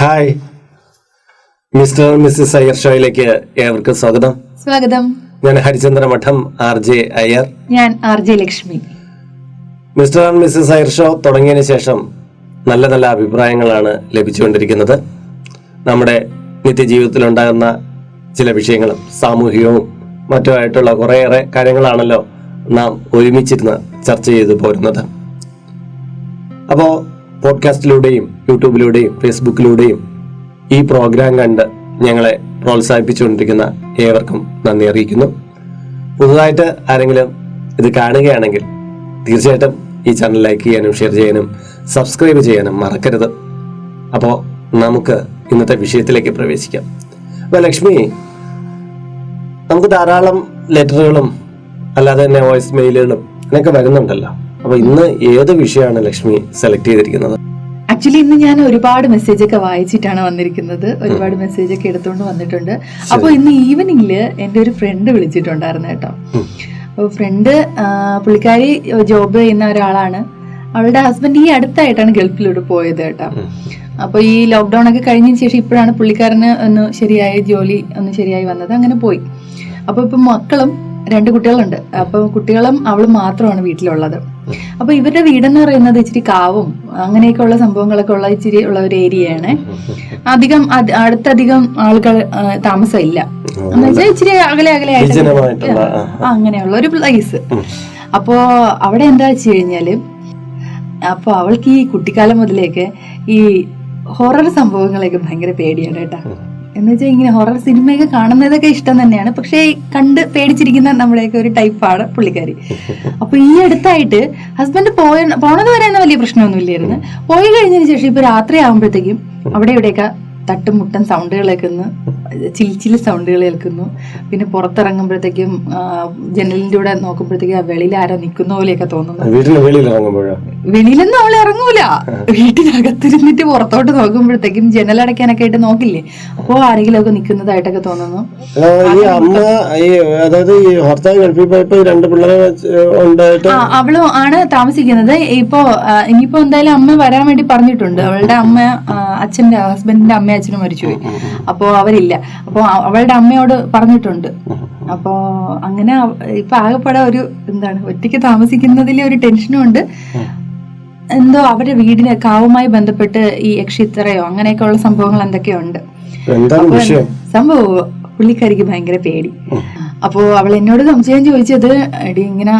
Hi, mister Mrs Iyer ഷോയിലേക്ക് ഏവർക്കും സ്വാഗതം. സ്വാഗതം. ഞാൻ ഹരിചന്ദ്ര മഠം, RJ അയ്യർ. ഞാൻ RJ Lakshmi. Mister and Mrs Iyer show തുടങ്ങിയതിന് ശേഷം നല്ല നല്ല അഭിപ്രായങ്ങളാണ് ലഭിച്ചുകൊണ്ടിരിക്കുന്നത്. നമ്മുടെ നിത്യജീവിതത്തിലുണ്ടാകുന്ന ചില വിഷയങ്ങളും സാമൂഹികവും മറ്റുമായിട്ടുള്ള കുറേയേറെ കാര്യങ്ങളാണല്ലോ നാം ഒരുമിച്ചിരുന്ന് ചർച്ച ചെയ്തു പോരുന്നത്. അപ്പോൾ പോഡ്കാസ്റ്റിലൂടെയും യൂട്യൂബിലൂടെയും ഫേസ്ബുക്കിലൂടെയും ഈ പ്രോഗ്രാം കണ്ട് ഞങ്ങളെ പ്രോത്സാഹിപ്പിച്ചുകൊണ്ടിരിക്കുന്ന ഏവർക്കും നന്ദി അറിയിക്കുന്നു. പുതുതായിട്ട് ആരെങ്കിലും ഇത് കാണുകയാണെങ്കിൽ തീർച്ചയായിട്ടും ഈ ചാനൽ ലൈക്ക് ചെയ്യാനും ഷെയർ ചെയ്യാനും സബ്സ്ക്രൈബ് ചെയ്യാനും മറക്കരുത്. അപ്പോൾ നമുക്ക് ഇന്നത്തെ വിഷയത്തിലേക്ക് പ്രവേശിക്കാം. അപ്പോൾ ലക്ഷ്മി, നമുക്ക് ധാരാളം ലെറ്ററുകളും അല്ലാതെ തന്നെ വോയിസ് മെയിലുകളും അങ്ങനെയൊക്കെ വരുന്നുണ്ടല്ലോ. അപ്പൊ ഇന്ന് ഏത് വിഷയമാണ് ലക്ഷ്മി സെലക്ട് ചെയ്തിരിക്കുന്നത്? ആക്ച്വലി ഇന്ന് ഞാൻ ഒരുപാട് മെസ്സേജ് ഒക്കെ വായിച്ചിട്ടാണ് വന്നിരിക്കുന്നത്. ഒരുപാട് മെസ്സേജ് ഒക്കെ എടുത്തുകൊണ്ട് വന്നിട്ടുണ്ട്. അപ്പോൾ ഇന്ന് ഈവനിങ്ങില് എൻ്റെ ഒരു ഫ്രണ്ട് വിളിച്ചിട്ടുണ്ടായിരുന്നു കേട്ടോ. അപ്പോൾ ഫ്രണ്ട് പുള്ളിക്കാരി ജോബ് ചെയ്യുന്ന ഒരാളാണ്. അവളുടെ ഹസ്ബൻഡ് ഈ അടുത്തായിട്ടാണ് ഗൾഫിലൂടെ പോയത് കേട്ടോ. അപ്പൊ ഈ ലോക്ക്ഡൌൺ ഒക്കെ കഴിഞ്ഞതിന് ശേഷം ഇപ്പോഴാണ് പുള്ളിക്കാരന് ഒന്ന് ശരിയായി വന്നത്. അങ്ങനെ പോയി. അപ്പൊ ഇപ്പൊ മക്കളും 2 കുട്ടികളുണ്ട്. അപ്പൊ കുട്ടികളും അവളും മാത്രമാണ് വീട്ടിലുള്ളത്. അപ്പൊ ഇവരുടെ വീടെന്ന് പറയുന്നത് ഇച്ചിരി കാവും അങ്ങനെയൊക്കെ ഉള്ള സംഭവങ്ങളൊക്കെ ഉള്ള ഇച്ചിരി ഉള്ള ഒരു ഏരിയയാണ്. അടുത്തധികം ആളുകൾ താമസമില്ല എന്ന് വെച്ചാൽ ഇച്ചിരി അകലെ ആയിട്ട് അങ്ങനെയുള്ള ഒരു പ്ലേസ്. അപ്പോ അവിടെ എന്താ വെച്ച് കഴിഞ്ഞാല്, അപ്പൊ അവൾക്ക് ഈ കുട്ടിക്കാലം മുതലേക്ക് ഈ ഹൊറർ സംഭവങ്ങളൊക്കെ ഭയങ്കര പേടിയാണ് കേട്ടാ. എന്ന് വെച്ചാൽ ഇങ്ങനെ ഹൊറർ സിനിമയൊക്കെ കാണുന്നതൊക്കെ ഇഷ്ടം തന്നെയാണ്, പക്ഷേ കണ്ട് പേടിച്ചിരിക്കുന്ന നമ്മളെയൊക്കെ ഒരു ടൈപ്പാണ് പുള്ളിക്കാരി. അപ്പൊ ഈ അടുത്തായിട്ട് ഹസ്ബൻഡ് പോണത് വരെ വലിയ പ്രശ്നമൊന്നും ഇല്ലായിരുന്നു. പോയി കഴിഞ്ഞതിന് ശേഷം ഇപ്പൊ രാത്രി ആകുമ്പോഴത്തേക്കും അവിടെ ഇവിടെയൊക്കെ തട്ടും മുട്ടൻ സൗണ്ടുകൾ കേൾക്കുന്നു, ചില സൗണ്ടുകൾ കേൾക്കുന്നു. പിന്നെ പുറത്തിറങ്ങുമ്പോഴത്തേക്കും ജനലിന്റെ കൂടെ നോക്കുമ്പോഴത്തേക്കും വെളിയിൽ ആരോ നിൽക്കുന്ന പോലെയൊക്കെ തോന്നുന്നു. വെളിയിലൊന്നും അവൾ ഇറങ്ങൂല, വീട്ടിനകത്തിരുന്നിട്ട് പുറത്തോട്ട് നോക്കുമ്പോഴത്തേക്കും ജനലടയ്ക്കാനൊക്കെ ആയിട്ട് നോക്കില്ലേ, അപ്പോ ആരെങ്കിലും ഒക്കെ നിൽക്കുന്നതായിട്ടൊക്കെ തോന്നുന്നു. അവളും ആണ് താമസിക്കുന്നത്. ഇനിയിപ്പോ എന്തായാലും അമ്മ വരാൻ വേണ്ടി പറഞ്ഞിട്ടുണ്ട്. അവളുടെ അമ്മ ഹസ്ബൻഡിന്റെ അമ്മ അച്ഛനും മരിച്ചുപോയി. അപ്പോ അവരില്ല. അപ്പൊ അവളുടെ അമ്മയോട് പറഞ്ഞിട്ടുണ്ട്. അപ്പോ അങ്ങനെ ഇപ്പൊ ആകെപ്പെടെ ഒരു ഒറ്റയ്ക്ക് താമസിക്കുന്നതിൽ ഒരു ടെൻഷനും ഉണ്ട്. എന്തോ അവരുടെ വീടിന് കാവുമായി ബന്ധപ്പെട്ട് ഈ യക്ഷിത്തറയോ അങ്ങനെയൊക്കെ ഉള്ള സംഭവങ്ങൾ എന്തൊക്കെയോ ഉണ്ട്. സംഭവം പുള്ളിക്കാരിക്ക് ഭയങ്കര പേടി. അപ്പോ അവൾ എന്നോട് സംശയം ചോദിച്ചത്, എടി ഇങ്ങനെ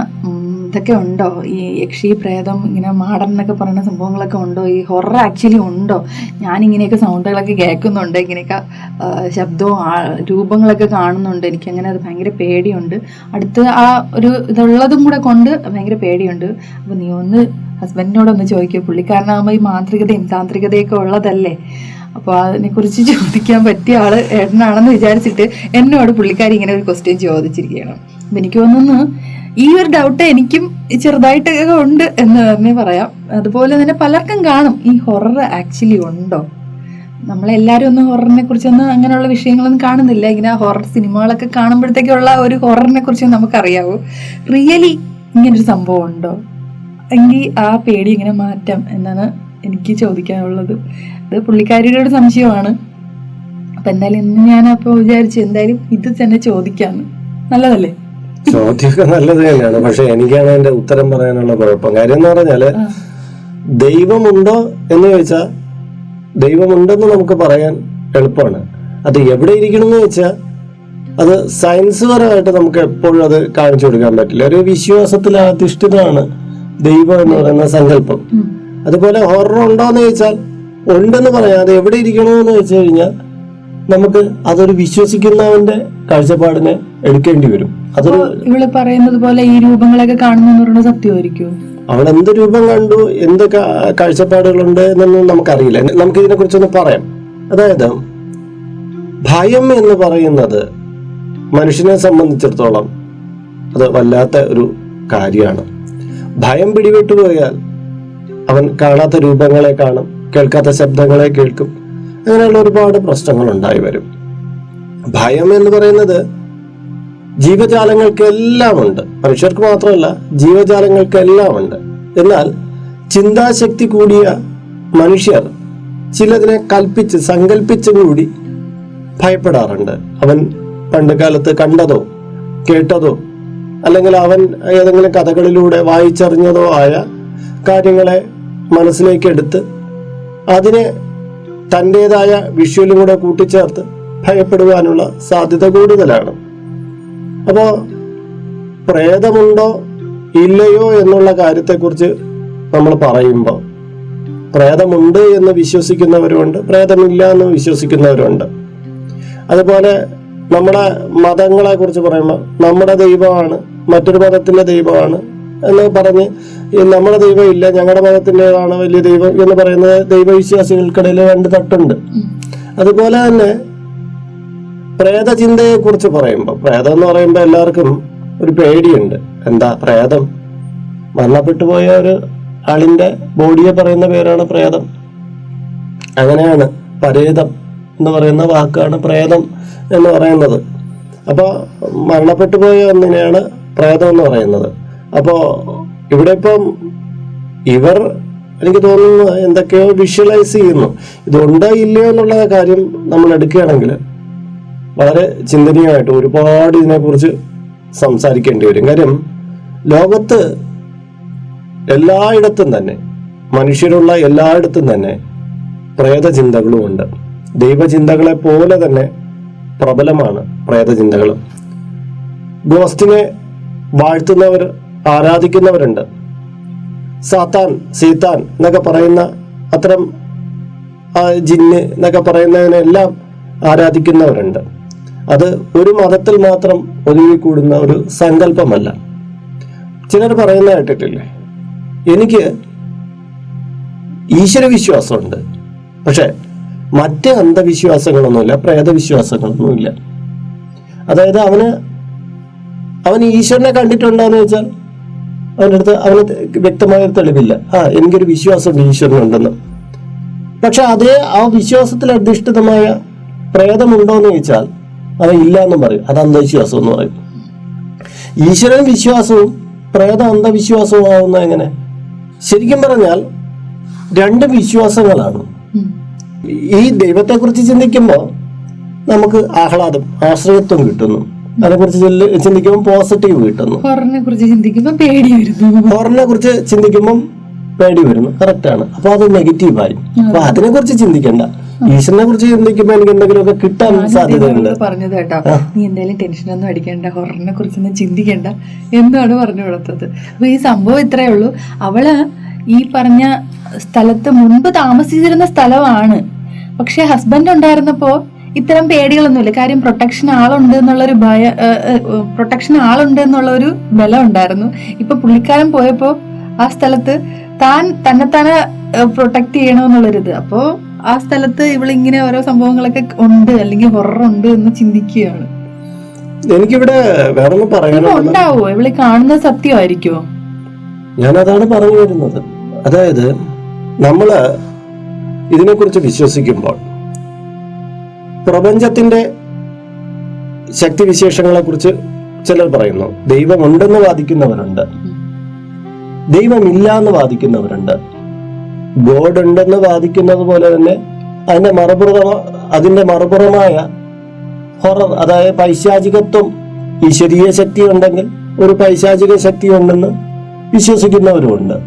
ഇതൊക്കെ ഉണ്ടോ, ഈ യക്ഷി പ്രേതം ഇങ്ങനെ മാടൻ എന്നൊക്കെ പറയുന്ന സംഭവങ്ങളൊക്കെ ഉണ്ടോ, ഈ ഹൊറർ ആക്ച്വലി ഉണ്ടോ, ഞാനിങ്ങനെയൊക്കെ സൗണ്ടുകളൊക്കെ കേൾക്കുന്നുണ്ട്, ഇങ്ങനെയൊക്കെ ശബ്ദവും രൂപങ്ങളൊക്കെ കാണുന്നുണ്ട്, എനിക്കങ്ങനെ അത് ഭയങ്കര പേടിയുണ്ട്, അടുത്ത് ആ ഒരു ഇതുള്ളതും കൂടെ കൊണ്ട് ഭയങ്കര പേടിയുണ്ട്. അപ്പൊ നീ ഒന്ന് ഹസ്ബൻഡിനോടൊന്ന് ചോദിക്കുക, പുള്ളിക്കാരനാകുമ്പോൾ ഈ മാന്ത്രികതയും താന്ത്രികതയൊക്കെ ഉള്ളതല്ലേ, അപ്പോൾ അതിനെക്കുറിച്ച് ചോദിക്കാൻ പറ്റിയ ആള് ഏട്ടനാണെന്ന് വിചാരിച്ചിട്ട് എന്നോട് പുള്ളിക്കാരി ഇങ്ങനെ ഒരു ക്വസ്റ്റ്യൻ ചോദിച്ചിരിക്കുകയാണ്. അപ്പം എനിക്ക് തോന്നുന്നു ഈ ഒരു ഡൗട്ട് എനിക്കും ചെറുതായിട്ടൊക്കെ ഉണ്ട് എന്ന് തന്നെ പറയാം. അതുപോലെ തന്നെ പലർക്കും കാണും ഈ ഹൊറർ ആക്ച്വലി ഉണ്ടോ. നമ്മളെല്ലാവരും ഒന്നും ഹൊററിനെ കുറിച്ചൊന്നും അങ്ങനെയുള്ള വിഷയങ്ങളൊന്നും കാണുന്നില്ല. ഇങ്ങനെ ഹൊറർ സിനിമകളൊക്കെ കാണുമ്പോഴത്തേക്കുള്ള ഒരു ഹൊററിനെ കുറിച്ച് നമുക്കറിയാവൂ. റിയലി ഇങ്ങനൊരു സംഭവം ഉണ്ടോ എങ്കിൽ ആ പേടി ഇങ്ങനെ മാറ്റാം എന്നാണ് എനിക്ക് ചോദിക്കാനുള്ളത്. അത് പുള്ളിക്കാരിയുടെ ഒരു സംശയമാണ്. അപ്പൊ എന്തായാലും ഇന്ന് ഞാനപ്പോ വിചാരിച്ചു എന്തായാലും ഇത് തന്നെ ചോദിക്കാന്ന്. നല്ലതല്ലേ? ചോദ്യമൊക്കെ നല്ലത് തന്നെയാണ്. പക്ഷെ എനിക്കാണ് അതിന്റെ ഉത്തരം പറയാനുള്ള കുഴപ്പം. കാര്യം എന്ന് പറഞ്ഞാല്, ദൈവമുണ്ടോ എന്ന് ചോദിച്ചാൽ ദൈവമുണ്ടെന്ന് നമുക്ക് പറയാൻ എളുപ്പമാണ്. അത് എവിടെ ഇരിക്കണം എന്ന് വെച്ചാൽ അത് സയൻസ് പരമായിട്ട് നമുക്ക് എപ്പോഴും അത് കാണിച്ചു കൊടുക്കാൻ പറ്റില്ല. ഒരു വിശ്വാസത്തിൽ അധിഷ്ഠിതമാണ് ദൈവം എന്ന് പറയുന്ന സങ്കല്പം. അതുപോലെ ഹൊറർ ഉണ്ടോ എന്ന് ചോദിച്ചാൽ ഉണ്ടെന്ന് പറയാം. അത് എവിടെ ഇരിക്കണമെന്ന് വെച്ച് കഴിഞ്ഞാൽ നമുക്ക് അതൊരു വിശ്വസിക്കുന്നവന്റെ കാഴ്ചപ്പാടിനെ എടുക്കേണ്ടി വരും. അതൊരു ഇവിടെ പറയുന്നത് പോലെ ഈ രൂപങ്ങളൊക്കെ കാണുന്ന സത്യമായിരിക്കും. അവൾ എന്ത് രൂപം കണ്ടു, എന്ത് കാഴ്ചപ്പാടുകളുണ്ട് എന്നൊന്നും നമുക്കറിയില്ല. നമുക്ക് ഇതിനെ കുറിച്ചൊന്ന് പറയാം. അതായത് ഭയം എന്ന് പറയുന്നത് മനുഷ്യനെ സംബന്ധിച്ചിടത്തോളം അത് വല്ലാത്ത ഒരു കാര്യമാണ്. ഭയം പിടിവിട്ടു പോയാൽ അവൻ കാണാത്ത രൂപങ്ങളെ കാണും, കേൾക്കാത്ത ശബ്ദങ്ങളെ കേൾക്കും. അങ്ങനെയുള്ള ഒരുപാട് പ്രശ്നങ്ങൾ ഉണ്ടായി വരും. ഭയം എന്ന് പറയുന്നത് ജീവജാലങ്ങൾക്കെല്ലാം ഉണ്ട്, മനുഷ്യർക്ക് മാത്രമല്ല ജീവജാലങ്ങൾക്കെല്ലാം ഉണ്ട്. എന്നാൽ ചിന്താശക്തി കൂടിയ മനുഷ്യർ ചിലതിനെ സങ്കല്പിച്ചും കൂടി ഭയപ്പെടാറുണ്ട്. അവൻ പണ്ട് കാലത്ത് കണ്ടതോ കേട്ടതോ അല്ലെങ്കിൽ അവൻ ഏതെങ്കിലും കഥകളിലൂടെ വായിച്ചറിഞ്ഞതോ ആയ കാര്യങ്ങളെ മനസ്സിലേക്ക് എടുത്ത് അതിനെ തൻ്റെതായ വിഷ്വലും കൂടെ കൂട്ടിച്ചേർത്ത് ഭയപ്പെടുവാനുള്ള സാധ്യത കൂടുതലാണ്. അപ്പോൾ പ്രേതമുണ്ടോ ഇല്ലയോ എന്നുള്ള കാര്യത്തെക്കുറിച്ച് നമ്മൾ പറയുമ്പോൾ പ്രേതമുണ്ട് എന്ന് വിശ്വസിക്കുന്നവരുമുണ്ട്, പ്രേതമില്ല എന്ന് വിശ്വസിക്കുന്നവരുണ്ട്. അതുപോലെ നമ്മുടെ മതങ്ങളെ കുറിച്ച് പറയുമ്പോൾ നമ്മുടെ ദൈവമാണ് മറ്റൊരു മതത്തിന്റെ ദൈവമാണ് എന്ന് പറഞ്ഞ് നമ്മുടെ ദൈവം ഇല്ല ഞങ്ങളുടെ മതത്തിൻ്റെതാണ് വലിയ ദൈവം എന്ന് പറയുന്നത് ദൈവവിശ്വാസികൾക്കിടയിൽ രണ്ട് തട്ടുണ്ട്. അതുപോലെ തന്നെ പ്രേതചിന്തയെ കുറിച്ച് പറയുമ്പോൾ പ്രേതം എന്ന് പറയുമ്പോൾ എല്ലാവർക്കും ഒരു പേടിയുണ്ട്. എന്താ പ്രേതം? മരണപ്പെട്ടു പോയ ഒരു ആളിന്റെ ബോഡിയെ പറയുന്ന പേരാണ് പ്രേതം. അങ്ങനെയാണ് പരേതം എന്ന് പറയുന്ന വാക്കാണ് പ്രേതം എന്ന് പറയുന്നത്. അപ്പോൾ മരണപ്പെട്ടു പോയ ഒന്നിനെയാണ് പ്രേതം എന്ന് പറയുന്നത്. അപ്പോൾ ഇവിടെ ഇപ്പം ഇവർ എനിക്ക് തോന്നുന്നു എന്തൊക്കെയോ വിഷ്വലൈസ് ചെയ്യുന്നു. ഇതുണ്ടോ ഇല്ലയോ എന്നുള്ള കാര്യം നമ്മൾ എടുക്കുകയാണെങ്കിൽ വളരെ ചിന്തനീയമായിട്ട് ഒരുപാട് ഇതിനെക്കുറിച്ച് സംസാരിക്കേണ്ടി വരും. കാര്യം ലോകത്ത് എല്ലായിടത്തും തന്നെ മനുഷ്യരുള്ള എല്ലായിടത്തും തന്നെ പ്രേതചിന്തകളും ഉണ്ട്. ദൈവചിന്തകളെ പോലെ തന്നെ പ്രബലമാണ് പ്രേതചിന്തകൾ. ഗോസ്റ്റിനെ വാഴ്ത്തുന്നവർ ആരാധിക്കുന്നവരുണ്ട്. സാത്താൻ സീത്താൻ എന്നൊക്കെ പറയുന്ന അത്തരം ജിന്ന് എന്നൊക്കെ പറയുന്നതിനെല്ലാം ആരാധിക്കുന്നവരുണ്ട്. അത് ഒരു മതത്തിൽ മാത്രം ഒതുങ്ങിക്കൂടുന്ന ഒരു സങ്കല്പമല്ല. ചിലർ പറയുന്ന കേട്ടിട്ടില്ലേ, എനിക്ക് ഈശ്വരവിശ്വാസമുണ്ട്, പക്ഷെ മറ്റ് അന്ധവിശ്വാസങ്ങളൊന്നുമില്ല, പ്രേതവിശ്വാസങ്ങളൊന്നുമില്ല. അതായത് അവൻ ഈശ്വരനെ കണ്ടിട്ടുണ്ടോ എന്ന് ചോദിച്ചാൽ അവൻ്റെ അടുത്ത് അവന് വ്യക്തമായ തെളിവില്ല. എനിക്കൊരു വിശ്വാസമുണ്ട് ഈശ്വരനുണ്ടെന്ന്. പക്ഷെ അതേ ആ വിശ്വാസത്തിൽ അധിഷ്ഠിതമായ പ്രേതമുണ്ടോ എന്ന് ചോദിച്ചാൽ അവൻ ഇല്ല എന്നും പറയും. അത് അന്ധവിശ്വാസം എന്ന് പറയും. ഈശ്വരൻ വിശ്വാസവും പ്രേത അന്ധവിശ്വാസവും ആവുന്ന എങ്ങനെ? ശരിക്കും പറഞ്ഞാൽ രണ്ട് വിശ്വാസങ്ങളാണ്. ഈ ദൈവത്തെക്കുറിച്ച് ചിന്തിക്കുമ്പോൾ നമുക്ക് ആഹ്ലാദം, ആശ്രയത്വം കിട്ടുന്നു. അതേക്കുറിച്ച് ചിന്തിക്കുമ്പോൾ പോസിറ്റീവ് കിട്ടുന്നു. ഹൊററിനെ കുറിച്ച് ചിന്തിക്കുമ്പോൾ പേടി വരുന്നു. കറക്റ്റാണ്. അപ്പൊ അത് നെഗറ്റീവായി. അപ്പൊ അതിനെ കുറിച്ച് ചിന്തിക്കണ്ട, ഈശ്വരനെ കുറിച്ച് ചിന്തിക്കുമ്പോൾ എനിക്ക് എന്തെങ്കിലുമൊക്കെ കിട്ടാൻ സാധ്യതയുണ്ട്. പറഞ്ഞത് കേട്ടോ, നീ എന്തായാലും ടെൻഷനൊന്നും അടിക്കണ്ട, ഹൊററിനെ കുറിച്ചൊന്നും ചിന്തിക്കണ്ട എന്നാണ് പറഞ്ഞു കൊടുത്തത്. അപ്പൊ ഈ സംഭവം ഇത്രയേ ഉള്ളൂ. അവള് ഈ പറഞ്ഞ സ്ഥലത്ത് മുൻപ് താമസിച്ചിരുന്ന സ്ഥലമാണ്. പക്ഷെ ഹസ്ബൻഡ് ഉണ്ടായിരുന്നപ്പോ ഇത്തരം പേടികളൊന്നുമില്ല. കാര്യം പ്രൊട്ടക്ഷൻ ആളുണ്ട് എന്നുള്ളൊരു ബലം ഉണ്ടായിരുന്നു. ഇപ്പൊ പുള്ളിക്കാരൻ പോയപ്പോ ആ സ്ഥലത്ത് തന്നെത്താനെ പ്രൊട്ടക്ട് ചെയ്യണമെന്നുള്ളൊരിത്. അപ്പോ ആ സ്ഥലത്ത് ഇവളിങ്ങനെ ഓരോ സംഭവങ്ങളൊക്കെ ഉണ്ട്, അല്ലെങ്കിൽ ഹൊറർ ഉണ്ട് എന്ന് ചിന്തിക്കുകയാണ്. എനിക്കിവിടെ വേറെ ഉണ്ടാവോ? ഇവള് കാണുന്നത് സത്യമായിരിക്കുമോ? ഞാൻ അതാണ് പറഞ്ഞു വരുന്നത്. അതായത് നമ്മള് ഇതിനെക്കുറിച്ച് വിശ്വസിക്കുമ്പോൾ പ്രപഞ്ചത്തിന്റെ ശക്തിവിശേഷങ്ങളെ കുറിച്ച് ചിലർ പറയുന്നു. ദൈവമുണ്ടെന്ന് വാദിക്കുന്നവരുണ്ട്, ദൈവമില്ല എന്ന് വാദിക്കുന്നവരുണ്ട്. ഗോഡ് ഉണ്ടെന്ന് വാദിക്കുന്നത് പോലെ തന്നെ അതിന്റെ മറുപുറമായ ഹൊറർ, അതായത് പൈശാചികത്വം, ഈശ്വരീയ ശക്തി ഉണ്ടെങ്കിൽ ഒരു പൈശാചിക ശക്തി ഉണ്ടെന്ന് വിശ്വസിക്കുന്നവരുമുണ്ട്.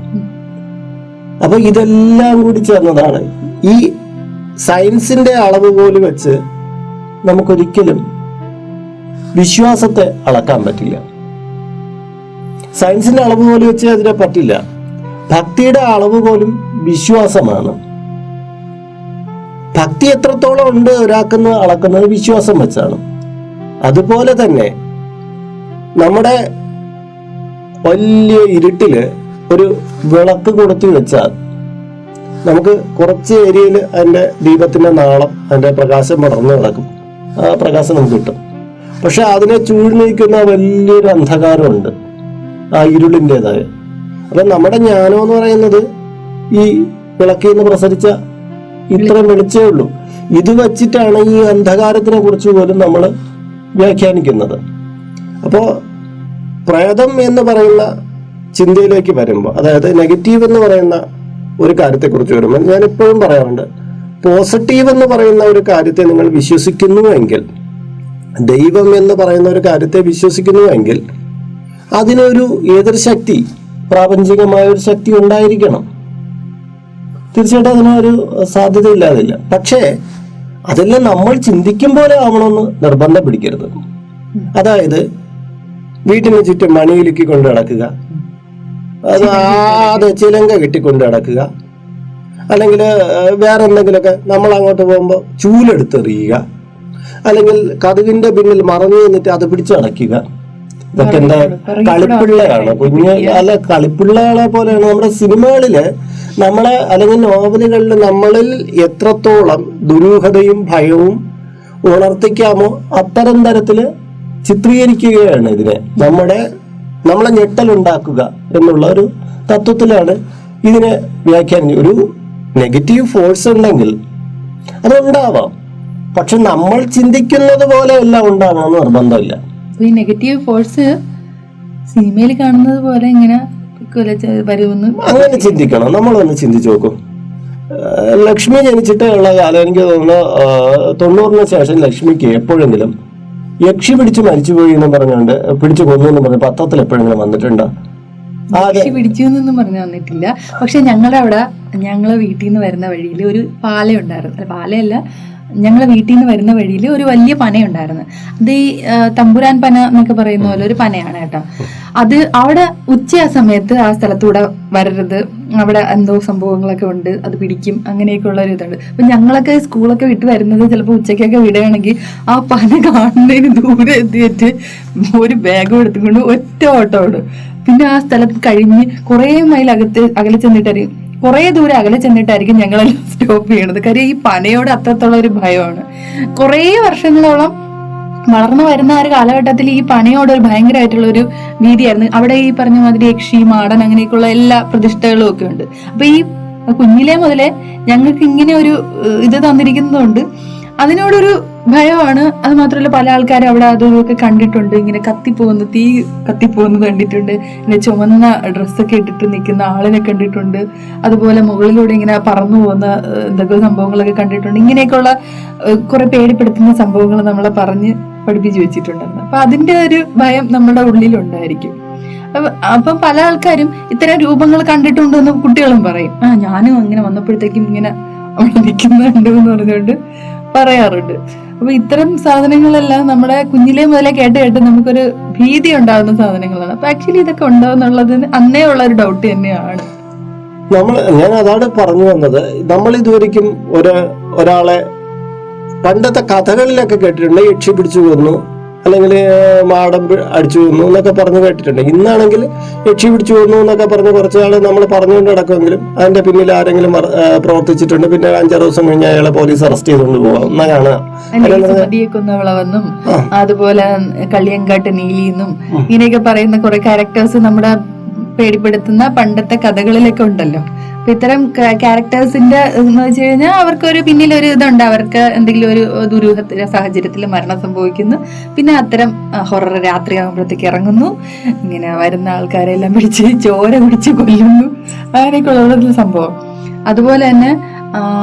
അപ്പൊ ഇതെല്ലാം കൂടി ചേർന്നതാണ്. ഈ സയൻസിന്റെ അളവ് പോലും വെച്ച് നമുക്കൊരിക്കലും വിശ്വാസത്തെ അളക്കാൻ പറ്റില്ല. സയൻസിന്റെ അളവ് പോലും വെച്ച് അതിനെ പറ്റില്ല. ഭക്തിയുടെ അളവ് പോലും വിശ്വാസമാണ്. ഭക്തി എത്രത്തോളം ഉണ്ട് ഒരാൾക്കെന്ന് അളക്കുന്നത് വിശ്വാസം വെച്ചാണ്. അതുപോലെ തന്നെ നമ്മുടെ വലിയ ഇരുട്ടില് ഒരു വിളക്ക് കൊളുത്തി വെച്ചാൽ നമുക്ക് കുറച്ച് ഏരിയയിൽ അതിന്റെ ദീപത്തിന്റെ നാളം, അതിന്റെ പ്രകാശം പടർന്നു കിടക്കും. ആ പ്രകാശം നമുക്ക് കിട്ടും. പക്ഷെ അതിനെ ചൂഴ്ന്നിരിക്കുന്ന വലിയൊരു അന്ധകാരമുണ്ട്, ആ ഇരുളിൻ്റെതായ. അപ്പൊ നമ്മുടെ ജ്ഞാനം എന്ന് പറയുന്നത് ഈ വിളക്കിൽ നിന്ന് പ്രസരിച്ച ഇത്രയും വെളിച്ചേ ഉള്ളൂ. ഇത് വച്ചിട്ടാണ് ഈ അന്ധകാരത്തിനെ കുറിച്ച് പോലും നമ്മൾ വ്യാഖ്യാനിക്കുന്നത്. അപ്പോ പ്രേതം എന്ന് പറയുന്ന ചിന്തയിലേക്ക് വരുമ്പോൾ, അതായത് നെഗറ്റീവ് എന്ന് പറയുന്ന ഒരു കാര്യത്തെക്കുറിച്ച് വരുമ്പോൾ ഞാൻ എപ്പോഴും പറയാറുണ്ട്, പോസിറ്റീവ് എന്ന് പറയുന്ന ഒരു കാര്യത്തെ നിങ്ങൾ വിശ്വസിക്കുന്നുവെങ്കിൽ, ദൈവം എന്ന് പറയുന്ന ഒരു കാര്യത്തെ വിശ്വസിക്കുന്നുവെങ്കിൽ അതിനൊരു എതിർശക്തി, പ്രാപഞ്ചികമായ ഒരു ശക്തി ഉണ്ടായിരിക്കണം. തീർച്ചയായിട്ടും അതിനൊരു സാധ്യത ഇല്ലാതില്ല. പക്ഷേ അതെല്ലാം നമ്മൾ ചിന്തിക്കും പോലെ ആവണമെന്ന് നിർബന്ധം പിടിക്കരുത്. അതായത് വീട്ടിന് ചുറ്റും മണിയിലുക്കി കൊണ്ട് നടക്കുക, അത് ചിലങ്ക കെട്ടിക്കൊണ്ട് നടക്കുക, അല്ലെങ്കിൽ വേറെ എന്തെങ്കിലുമൊക്കെ നമ്മൾ അങ്ങോട്ട് പോകുമ്പോൾ ചൂലെടുത്തെറിയുക, അല്ലെങ്കിൽ കതകിന്റെ പിന്നിൽ മറഞ്ഞു നിന്നിട്ട് അത് പിടിച്ച് അടയ്ക്കുക. ഇതൊക്കെ എന്താ കളിപ്പിള്ളയാണ്, അല്ല കളിപ്പിള്ളകളെ പോലെയാണ്. നമ്മുടെ സിനിമകളില് നമ്മളെ അല്ലെങ്കിൽ നോവലുകളിൽ നമ്മളിൽ എത്രത്തോളം ദുരൂഹതയും ഭയവും ഉണർത്തിക്കാമോ അത്തരം തരത്തില് ചിത്രീകരിക്കുകയാണ് ഇതിനെ. നമ്മളെ ഞെട്ടലുണ്ടാക്കുക എന്നുള്ള ഒരു തത്വത്തിലാണ് ഇതിനെ വ്യാഖ്യാനിക്കുക. ഒരു നെഗറ്റീവ് ഫോഴ്സ് ഉണ്ടെങ്കിൽ അതുണ്ടാവാം, പക്ഷെ നമ്മൾ ചിന്തിക്കുന്നത് പോലെ എല്ലാം ഉണ്ടാവണമെന്ന് നിർബന്ധമില്ല. ഈ നെഗറ്റീവ് ഫോഴ്സ് സിനിമയിൽ കാണുന്നത് പോലെ ഇങ്ങനെ വരുമെന്ന് അങ്ങനെ ചിന്തിക്കണം. നമ്മളൊന്ന് ചിന്തിച്ചു നോക്കും. ലക്ഷ്മി ജനിച്ചിട്ട് ഉള്ള കാലം എനിക്ക് തോന്നുന്നു 90-ന് ശേഷം ലക്ഷ്മിക്ക് എപ്പോഴെങ്കിലും യക്ഷി പിടിച്ച് മരിച്ചുപോയി എന്ന് പറഞ്ഞുകൊണ്ട് പിടിച്ചു കൊന്നു എന്ന് പറഞ്ഞ് പത്രത്തിൽ എപ്പോഴെങ്കിലും വന്നിട്ടുണ്ടോ? യക്ഷി പിടിച്ചു എന്നൊന്നും പറഞ്ഞു വന്നിട്ടില്ല. പക്ഷെ ഞങ്ങളെ വീട്ടിൽ നിന്ന് വരുന്ന വഴിയിൽ ഒരു പാല ഉണ്ടായിരുന്നു. പാലയല്ല, ഞങ്ങളെ വീട്ടിൽ നിന്ന് വരുന്ന വഴിയിൽ ഒരു വലിയ പനയുണ്ടായിരുന്നു. അത് ഈ തമ്പുരാൻ പന എന്നൊക്കെ പറയുന്ന പോലെ ഒരു പനയാണ് കേട്ടോ. അത് അവിടെ ഉച്ച സമയത്ത് ആ സ്ഥലത്തൂടെ വരരുത്, അവിടെ എന്തോ സംഭവങ്ങളൊക്കെ ഉണ്ട്, അത് പിടിക്കും, അങ്ങനെയൊക്കെ ഉള്ള ഒരു ഇതുണ്ട്. അപ്പൊ ഞങ്ങളൊക്കെ സ്കൂളൊക്കെ വിട്ട് വരുന്നത് ചിലപ്പോൾ ഉച്ചയ്ക്കൊക്കെ വിടുകയാണെങ്കിൽ ആ പന കാണുന്നതിന് ദൂരെ എത്തിയിട്ട് ഒരു ബാഗും എടുത്തുകൊണ്ട് ഒറ്റ ഓട്ടം ഓടും. പിന്നെ ആ സ്ഥലത്ത് കഴിഞ്ഞ് കുറേ മൈൽ അകലെ ചെന്നിട്ടായിരിക്കും, കുറേ ദൂരം അകലെ ചെന്നിട്ടായിരിക്കും ഞങ്ങളെല്ലാം സ്റ്റോപ്പ് ചെയ്യണത്. കാര്യം ഈ പനയോട് അത്രത്തോളം ഒരു ഭയമാണ്. കുറേ വർഷങ്ങളോളം വളർന്നു വരുന്ന ആ ഒരു കാലഘട്ടത്തിൽ ഈ പനയോട് ഒരു ഭയങ്കരമായിട്ടുള്ള ഒരു ഭീതിയായിരുന്നു. അവിടെ ഈ പറഞ്ഞ മാതിരി യക്ഷി, മാടൻ, അങ്ങനെയൊക്കെയുള്ള എല്ലാ പ്രതിഷ്ഠകളും ഒക്കെ ഉണ്ട്. അപ്പൊ ഈ കുഞ്ഞിലേ മുതലേ ഞങ്ങൾക്ക് ഇങ്ങനെ ഒരു ഇത് തന്നിരിക്കുന്നതുകൊണ്ട് അതിനോടൊരു ഭയമാണ്. അത് മാത്രമല്ല പല ആൾക്കാരും അവിടെ അതൊക്കെ കണ്ടിട്ടുണ്ട്, ഇങ്ങനെ തീ കത്തിപ്പോകുന്നത് കണ്ടിട്ടുണ്ട്, ഇങ്ങനെ ചുമന്ന ഡ്രസ്സൊക്കെ ഇട്ടിട്ട് നിൽക്കുന്ന ആളിനെ കണ്ടിട്ടുണ്ട്, അതുപോലെ മുകളിലൂടെ ഇങ്ങനെ പറന്നു പോകുന്ന എന്തൊക്കെ സംഭവങ്ങളൊക്കെ കണ്ടിട്ടുണ്ട്. ഇങ്ങനെയൊക്കെയുള്ള കുറെ പേടിപ്പെടുത്തുന്ന സംഭവങ്ങൾ നമ്മളെ പറഞ്ഞ് പഠിപ്പിച്ചു വെച്ചിട്ടുണ്ടെന്ന്. അപ്പൊ അതിന്റെ ഒരു ഭയം നമ്മുടെ ഉള്ളിലുണ്ടായിരിക്കും. അപ്പൊ പല ആൾക്കാരും ഇത്തരം രൂപങ്ങൾ കണ്ടിട്ടുണ്ടെന്ന് കുട്ടികളും പറയും. ഞാനും അങ്ങനെ വന്നപ്പോഴത്തേക്കും ഇങ്ങനെ അവിടെ നിൽക്കുന്നുണ്ട് എന്ന് പറഞ്ഞുകൊണ്ട് പറയാറുണ്ട്. അപ്പൊ ഇത്തരം സാധനങ്ങളെല്ലാം നമ്മുടെ കുഞ്ഞിലേ മുതലേ കേട്ട് നമുക്കൊരു ഭീതി ഉണ്ടാകുന്ന സാധനങ്ങളാണ്. അപ്പൊ ആക്ച്വലി ഇതൊക്കെ ഉണ്ടോ എന്നുള്ളതിന് അന്നേ ഉള്ള ഒരു ഡൗട്ട് തന്നെയാണ്. ഞാൻ അതാണ് പറഞ്ഞു വന്നത്. നമ്മൾ ഇതുവരെയ്ക്കും ഒരാളെ പണ്ടത്തെ കഥകളിലൊക്കെ കേട്ടിട്ടുണ്ട്, യക്ഷി പിടിച്ചു കൊന്നു, അല്ലെങ്കിൽ മാടം അടിച്ചു കൊന്നു എന്നൊക്കെ പറഞ്ഞു കേട്ടിട്ടുണ്ട്. ഇന്നാണെങ്കിൽ യക്ഷി പിടിച്ചു കൊന്നു എന്നൊക്കെ പറഞ്ഞ് കുറച്ച് നാൾ നമ്മൾ പറഞ്ഞുകൊണ്ട് നടക്കുമെങ്കിലും അതിന്റെ പിന്നിൽ ആരെങ്കിലും പ്രവർത്തിച്ചിട്ടുണ്ട്. പിന്നെ 5-6 ദിവസം കഴിഞ്ഞ് അയാളെ പോലീസ് അറസ്റ്റ് ചെയ്തുകൊണ്ട് പോവാം എന്നാ കാണുക. കൊന്നവിളവെന്നും അതുപോലെ കള്ളിയങ്കാട്ട് നീലിയെന്നും ഇങ്ങനെയൊക്കെ പറയുന്ന കുറെ ക്യാരക്ടേഴ്സ് നമ്മുടെ പേടിപ്പെടുത്തുന്ന പണ്ടത്തെ കഥകളിലൊക്കെ ഉണ്ടല്ലോ. അപ്പൊ ഇത്തരം ക്യാരക്ടേഴ്സിന്റെ എന്ന് വെച്ച് കഴിഞ്ഞാൽ അവർക്കൊരു പിന്നിലൊരു ഇതുണ്ട്, അവർക്ക് എന്തെങ്കിലും ഒരു ദുരൂഹ സാഹചര്യത്തിൽ മരണം സംഭവിക്കുന്നു, പിന്നെ അത്തരം ഹൊറർ രാത്രിയാകുമ്പോഴത്തേക്ക് ഇറങ്ങുന്നു, ഇങ്ങനെ വരുന്ന ആൾക്കാരെല്ലാം പിടിച്ച് ചോര പിടിച്ച് കൊല്ലുന്നു, അങ്ങനെയൊക്കെയുള്ള സംഭവം. അതുപോലെ തന്നെ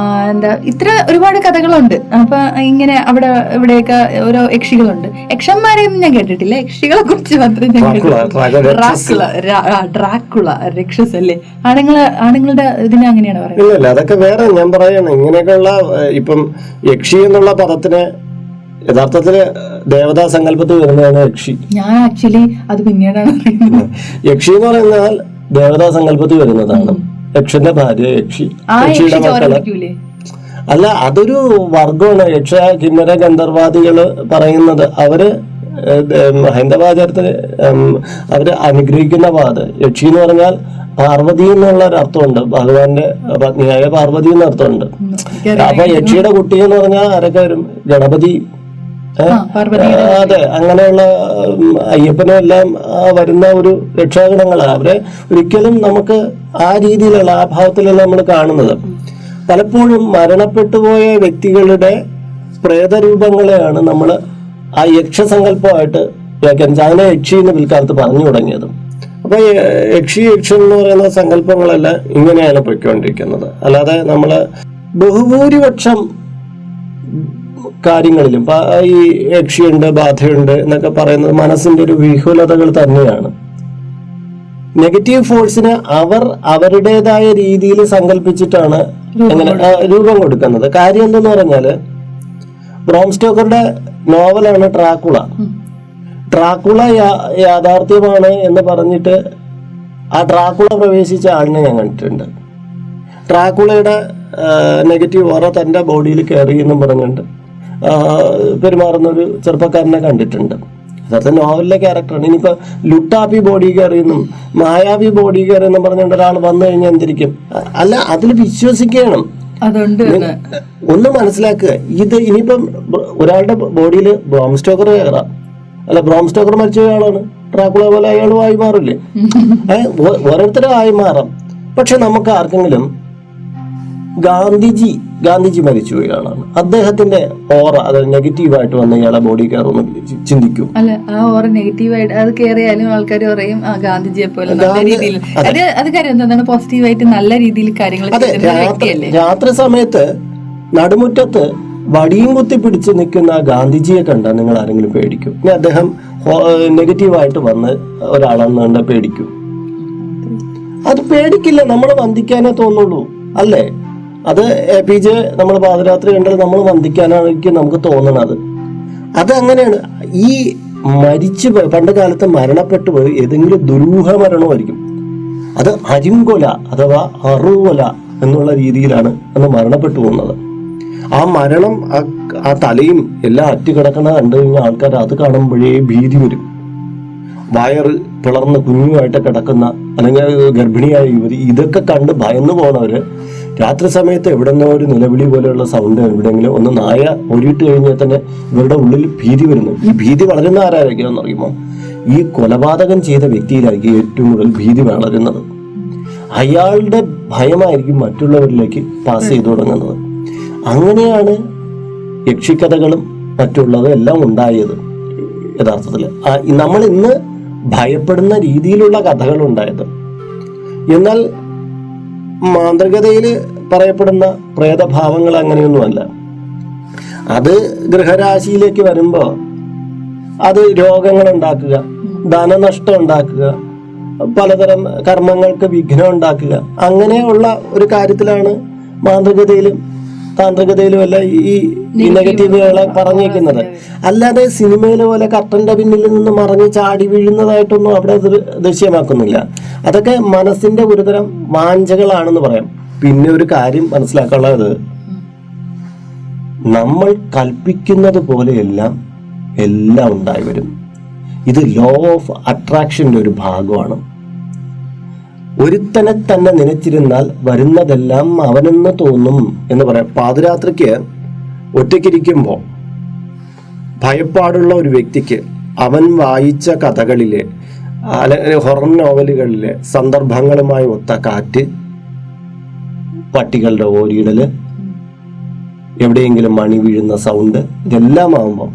ഇത്ര ഒരുപാട് കഥകളുണ്ട്. അപ്പൊ ഇങ്ങനെ അവിടെ ഇവിടെയൊക്കെ ഓരോ യക്ഷികളുണ്ട്. യക്ഷന്മാരെയൊന്നും ഞാൻ കേട്ടിട്ടില്ല, യക്ഷികളെ കുറിച്ച് മാത്രമേ ഞാൻ കേട്ടിട്ടുള്ളൂ. ഡ്രാക്കുള രക്ഷസ് അല്ലേ, ആണുങ്ങളുടെ ഇതിനെ അങ്ങനെയാണ് പറയുന്നത്. അതൊക്കെ വേറെ ഞാൻ പറയാണ്. ഇങ്ങനെയൊക്കെയുള്ള ഇപ്പം യക്ഷി എന്നുള്ള പദത്തിന് യഥാർത്ഥത്തില് ദേവതാ സങ്കല്പത്തിൽ വരുന്നതാണ് യക്ഷി. ഞാൻ ആക്ച്വലി അത് പിന്നീടാണ് അറിയുന്നത്. യക്ഷി എന്ന് പറയുന്നാൽ ദേവതാ സങ്കല്പത്തിൽ വരുന്നതാണ്. യക്ഷന്റെ ഭാര്യ യക്ഷി, യക്ഷിയുടെ മക്കള് അല്ല, അതൊരു വർഗമാണ്. യക്ഷ, കിന്നര, ഗന്ധർവാദികള് പറയുന്നത് അവര് ഹൈന്ദവാചാരത്തില് അവര് അനുഗ്രഹിക്കുന്ന പാത്. യക്ഷി എന്ന് പറഞ്ഞാൽ പാർവതി എന്നുള്ള ഒരു അർത്ഥമുണ്ട്, ഭഗവാന്റെ പത്നിയായ പാർവതി എന്ന അർത്ഥമുണ്ട്. അപ്പൊ യക്ഷിയുടെ കുട്ടി എന്ന് പറഞ്ഞാൽ ആരൊക്കെ വരും? ഗണപതി, അതെ, അങ്ങനെയുള്ള അയ്യപ്പനും എല്ലാം വരുന്ന ഒരു രക്ഷാഗണങ്ങളാണ്. അവരെ ഒരിക്കലും നമുക്ക് ആ രീതിയിലുള്ള ആ ഭാവത്തിലല്ല നമ്മൾ കാണുന്നത്. പലപ്പോഴും മരണപ്പെട്ടുപോയ വ്യക്തികളുടെ പ്രേതരൂപങ്ങളെയാണ് നമ്മൾ ആ യക്ഷസങ്കല്പമായിട്ട് വ്യാഖ്യാനിച്ചത്. അതിനെ യക്ഷി എന്ന് പിൽക്കാലത്ത് പറഞ്ഞു തുടങ്ങിയത്. അപ്പൊ യക്ഷൻ എന്ന് പറയുന്ന സങ്കല്പങ്ങളെല്ലാം ഇങ്ങനെയാണ് പൊയ്ക്കൊണ്ടിരിക്കുന്നത്. അല്ലാതെ നമ്മള് ബഹുഭൂരിപക്ഷം കാര്യങ്ങളിലും ഈ യക്ഷിയുണ്ട്, ബാധയുണ്ട് എന്നൊക്കെ പറയുന്നത് മനസ്സിന്റെ ഒരു വിഹുലതകൾ തന്നെയാണ്. നെഗറ്റീവ് ഫോഴ്സിന് അവർ അവരുടേതായ രീതിയിൽ സങ്കല്പിച്ചിട്ടാണ് അങ്ങനെ രൂപം കൊടുക്കുന്നത്. കാര്യം എന്തെന്ന് പറഞ്ഞാല്, ബ്രാം സ്റ്റോക്കറുടെ നോവലാണ് ഡ്രാക്കുള. ഡ്രാക്കുള യാഥാർത്ഥ്യമാണ് എന്ന് പറഞ്ഞിട്ട് ആ ഡ്രാക്കുള പ്രവേശിച്ച ആളിനെ ഞാൻ കണ്ടിട്ടുണ്ട്. ഡ്രാക്കുളയുടെ നെഗറ്റീവ് ഓറ തൻ്റെ ബോഡിയിൽ കയറി എന്നും പറഞ്ഞുകൊണ്ട് പെരുമാറുന്ന ഒരു ചെറുപ്പക്കാരനെ കണ്ടിട്ടുണ്ട്. യഥാർത്ഥ നോവലിലെ ക്യാരക്ടറാണ്. ഇനിയിപ്പോൾ ലുട്ടാപ്പി ബോഡി കയറിയെന്നും മായാവി ബോഡി കയറിയെന്നും പറഞ്ഞുകൊണ്ട് ഒരാൾ വന്നു കഴിഞ്ഞാൽ എന്തിരിക്കും? അല്ല, അതിൽ വിശ്വസിക്കണം. ഒന്ന് മനസ്സിലാക്കുക, ഇത് ഇനിയിപ്പം ഒരാളുടെ ബോഡിയിൽ ബ്രാം സ്റ്റോക്കർ കയറാം, അല്ല ബ്രാം സ്റ്റോക്കർ മരിച്ച ആളാണ്, ഡ്രാക്കുള പോലെ അയാളും ആയി മാറില്ലേ? ഓരോരുത്തരും ആയി മാറാം. പക്ഷെ നമുക്ക് ആർക്കെങ്കിലും ഗാന്ധിജി മരിച്ചുപോയ ആളാണ്, അദ്ദേഹത്തിന്റെ ഓറ അത് നെഗറ്റീവായിട്ട് വന്ന ഇയാളെ ബോഡി കയറുമെന്ന് ചിന്തിക്കും. അല്ല, ആ ഓറ നെഗറ്റീവായിട്ട് അത് കയറിയാലും ആൾക്കാർ പറയും ഗാന്ധിജിയെ പോലെ അത് കാര്യം എന്താണ്, പോസിറ്റീവായിട്ട് നല്ല രീതിയിൽ കാര്യങ്ങൾ. രാത്രി സമയത്ത് നടുമുറ്റത്ത് വടിയും കുത്തി പിടിച്ച് നിൽക്കുന്ന ഗാന്ധിജിയെ കണ്ടാൽ നിങ്ങൾ ആരെങ്കിലും പേടിക്കും? ഇനി അദ്ദേഹം നെഗറ്റീവായിട്ട് വന്ന് ഒരാളെന്ന് പേടിക്കും? അത് പേടിക്കില്ല, നമ്മൾ വന്ദിക്കാനേ തോന്നുള്ളൂ, അല്ലേ? അത് APJ നമ്മൾ പാതിരാത്രി കണ്ടാൽ നമ്മൾ വന്ദിക്കാനായിരിക്കും നമുക്ക് തോന്നണത്. അത് അങ്ങനെയാണ്. ഈ മരിച്ചു പോയി പണ്ട് കാലത്ത് മരണപ്പെട്ടു പോയി ഏതെങ്കിലും ദുരൂഹ മരണമായിരിക്കും. അത് അരിങ്കൊല അഥവാ അറുകൊല എന്നുള്ള രീതിയിലാണ് അന്ന് മരണപ്പെട്ടു പോകുന്നത്. ആ മരണം, ആ തലയും എല്ലാം അറ്റുകിടക്കണ കണ്ടു കഴിഞ്ഞാൽ ആൾക്കാർ അത് കാണുമ്പോഴേ ഭീതി വരും. വയറ് പിളർന്ന് കുഞ്ഞുമായിട്ട് കിടക്കുന്ന അല്ലെങ്കിൽ ഗർഭിണിയായ യുവതി, ഇതൊക്കെ കണ്ട് ഭയന്നു പോണവര് രാത്രി സമയത്ത് എവിടെന്നോ ഒരു നിലവിളി പോലെയുള്ള സൗണ്ട് എവിടെയെങ്കിലും ഒന്ന് നായ ഒരിട്ട് കഴിഞ്ഞാൽ തന്നെ ഇവരുടെ ഉള്ളിൽ ഭീതി വരുന്നു. ഈ ഭീതി വളരുന്ന ആരായിരിക്കും അറിയുമോ? ഈ കൊലപാതകം ചെയ്ത വ്യക്തിയിലായിരിക്കും ഏറ്റവും കൂടുതൽ ഭീതി വളരുന്നത്. അയാളുടെ ഭയമായിരിക്കും മറ്റുള്ളവരിലേക്ക് പാസ് ചെയ്തു തുടങ്ങുന്നത്. അങ്ങനെയാണ് യക്ഷിക്കഥകളും മറ്റുള്ളതും എല്ലാം ഉണ്ടായത്. യഥാർത്ഥത്തിൽ നമ്മൾ ഇന്ന് ഭയപ്പെടുന്ന രീതിയിലുള്ള കഥകൾ ഉണ്ടായത്. എന്നാൽ മാന്ത്രികതയിൽ പറയപ്പെടുന്ന പ്രേതഭാവങ്ങൾ അങ്ങനെയൊന്നുമല്ല. അത് ഗൃഹരാശിയിലേക്ക് വരുമ്പോൾ അത് രോഗങ്ങൾ ഉണ്ടാക്കുക, ധനനഷ്ടം ഉണ്ടാക്കുക, പലതരം കർമ്മങ്ങൾക്ക് വിഘ്നം ഉണ്ടാക്കുക, അങ്ങനെയുള്ള ഒരു കാര്യത്തിലാണ് മാന്ത്രികതയിലും താന്ത്രികതയിലും അല്ല ഈ നെഗറ്റീവുകളെ പറഞ്ഞേക്കുന്നത്. അല്ലാതെ സിനിമയിലെ പോലെ കർട്ടന്റെ പിന്നിൽ നിന്ന് മറിഞ്ഞ് ചാടി വീഴുന്നതായിട്ടൊന്നും അവിടെ ദൃശ്യമാക്കുന്നില്ല. അതൊക്കെ മനസ്സിന്റെ ഒരുതരം വാഞ്ചകളാണെന്ന് പറയാം. പിന്നെ ഒരു കാര്യം മനസ്സിലാക്കാനുള്ളത്, നമ്മൾ കൽപ്പിക്കുന്നത് പോലെയെല്ലാം എല്ലാം ഉണ്ടായി വരും. ഇത് ലോ ഓഫ് അട്രാക്ഷന്റെ ഒരു ഭാഗമാണ്. ഒരുത്തനെ തന്നെ നനച്ചിരുന്നാൽ വരുന്നതെല്ലാം അവനെന്ന് തോന്നും എന്ന് പറയാം. പാതിരാത്രിക്ക് ഒറ്റയ്ക്കിരിക്കുമ്പോൾ ഭയപ്പാടുള്ള ഒരു വ്യക്തിക്ക് അവൻ വായിച്ച കഥകളിലെ ഹൊറർ നോവലുകളിലെ സന്ദർഭങ്ങളുമായി ഒത്ത കാറ്റ്, പട്ടികളുടെ ഓരിയിടല്, എവിടെയെങ്കിലും മണി വീഴുന്ന സൗണ്ട്, ഇതെല്ലാം ആവുമ്പോൾ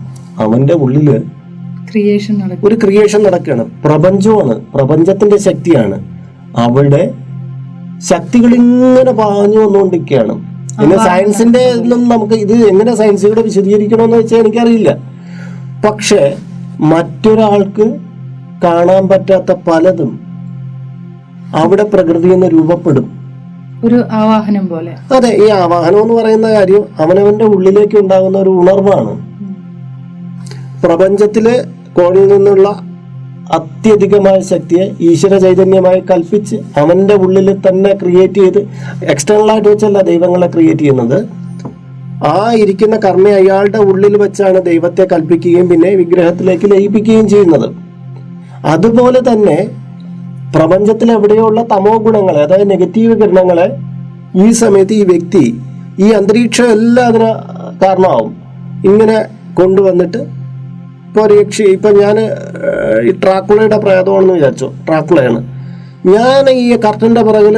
അവന്റെ ഉള്ളില് ഒരു ക്രിയേഷൻ നടക്കുകയാണ്. പ്രപഞ്ചമാണ്, പ്രപഞ്ചത്തിന്റെ ശക്തിയാണ്. അവിടെ ശക്തികൾ ഇങ്ങനെ പാഞ്ഞു വന്നുകൊണ്ടിരിക്കുകയാണ്. പിന്നെ സയൻസിന്റെ നമുക്ക് ഇത് എങ്ങനെ സയൻസിലൂടെ വിശദീകരിക്കണമെന്ന് വെച്ചാൽ എനിക്കറിയില്ല. പക്ഷെ മറ്റൊരാൾക്ക് കാണാൻ പറ്റാത്ത പലതും അവിടെ പ്രകൃതിയിൽ നിന്ന് രൂപപ്പെടും. ഒരു ആവാഹനം പോലെ. അതെ, ഈ ആവാഹനം എന്ന് പറയുന്ന കാര്യം അവനവന്റെ ഉള്ളിലേക്ക് ഉണ്ടാകുന്ന ഒരു ഉണർവാണ്. പ്രപഞ്ചത്തിലെ കോണിൽ നിന്നുള്ള അത്യധികമായ ശക്തിയെ ഈശ്വര ചൈതന്യമായി കൽപ്പിച്ച് അവന്റെ ഉള്ളിൽ തന്നെ ക്രിയേറ്റ് ചെയ്ത്, എക്സ്റ്റേണലായിട്ട് വെച്ചല്ല ദൈവങ്ങളെ ക്രിയേറ്റ് ചെയ്യുന്നത്. ആ ഇരിക്കുന്ന കർമ്മ അയാളുടെ ഉള്ളിൽ വെച്ചാണ് ദൈവത്തെ കൽപ്പിക്കുകയും പിന്നെ വിഗ്രഹത്തിലേക്ക് ലയിപ്പിക്കുകയും ചെയ്യുന്നത്. അതുപോലെ തന്നെ പ്രപഞ്ചത്തിൽ എവിടെയുള്ള തമോ ഗുണങ്ങളെ, അതായത് നെഗറ്റീവ് കിരണങ്ങളെ ഈ സമയത്ത് ഈ വ്യക്തി, ഈ അന്തരീക്ഷം എല്ലാം അതിന് കാരണമാവും. ഇങ്ങനെ കൊണ്ടുവന്നിട്ട് ഇപ്പോൾ ഒരു യക്ഷി, ഇപ്പം ഞാൻ ഈ ഡ്രാക്കുളയുടെ പ്രേതമാണെന്ന് വിചാരിച്ചു, ഡ്രാക്കുളയാണ്. ഞാൻ ഈ കർട്ടൻ്റെ പിറകിൽ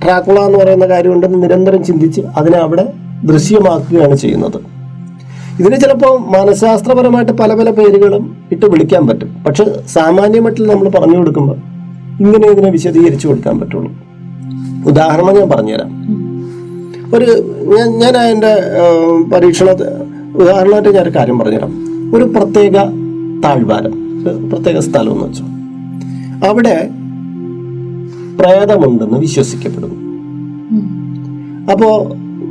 ഡ്രാക്കുള എന്ന് പറയുന്ന കാര്യമുണ്ടെന്ന് നിരന്തരം ചിന്തിച്ച് അതിനെ അവിടെ ദൃശ്യമാക്കുകയാണ് ചെയ്യുന്നത്. ഇതിന് ചിലപ്പോൾ മനഃശാസ്ത്രപരമായിട്ട് പല പല പേരുകളും ഇട്ട് വിളിക്കാൻ പറ്റും. പക്ഷെ സാമാന്യമട്ടിൽ നമ്മൾ പറഞ്ഞു കൊടുക്കുമ്പോൾ ഇങ്ങനെ ഇതിനെ വിശദീകരിച്ചു കൊടുക്കാൻ പറ്റുള്ളൂ. ഉദാഹരണം ഞാൻ പറഞ്ഞുതരാം. ഞാൻ എൻ്റെ പരീക്ഷണ ഉദാഹരണമായിട്ട് ഞാനൊരു കാര്യം പറഞ്ഞുതരാം. ഒരു പ്രത്യേക താഴ്വാരം, പ്രത്യേക സ്ഥലം എന്ന് വെച്ചോ, അവിടെ പ്രേതമുണ്ടെന്ന് വിശ്വസിക്കപ്പെടുന്നു. അപ്പോൾ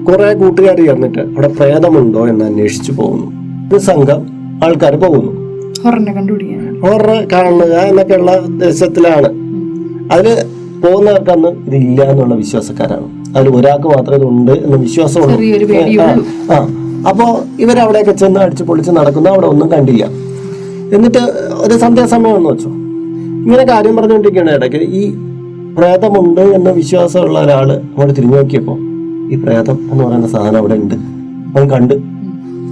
കുറെ കൂട്ടുകാർ ചേർന്നിട്ട് അവിടെ പ്രേതമുണ്ടോ എന്ന് അന്വേഷിച്ചു പോകുന്നു. ഒരു സംഘം ആൾക്കാർ പോകുന്നു, ഹൊറർ കാണുക എന്നൊക്കെയുള്ള ഉദ്ദേശത്തിലാണ്. അതില് പോകുന്നവർക്കന്ന് ഇതില്ല എന്നുള്ള വിശ്വാസക്കാരാണ്. അതിൽ ഒരാൾക്ക് മാത്രമേ ഇതുണ്ട് എന്ന വിശ്വാസമുള്ളൂ. അപ്പോ ഇവരവിടെയൊക്കെ ചെന്ന് അടിച്ചു പൊളിച്ച് നടക്കുന്നു. അവിടെ ഒന്നും കണ്ടില്ല. എന്നിട്ട് ഒരു സന്ധ്യാസമയം എന്ന് വെച്ചോ, ഇങ്ങനെ കാര്യം പറഞ്ഞുകൊണ്ടിരിക്കുകയാണ്. ഇടയ്ക്ക് ഈ പ്രേതമുണ്ട് എന്ന വിശ്വാസമുള്ള ഒരാള് അങ്ങോട്ട് തിരിഞ്ഞു നോക്കിയപ്പോ ഈ പ്രേതം എന്ന് പറയുന്ന സാധനം അവിടെ ഉണ്ട്. അവൻ കണ്ട്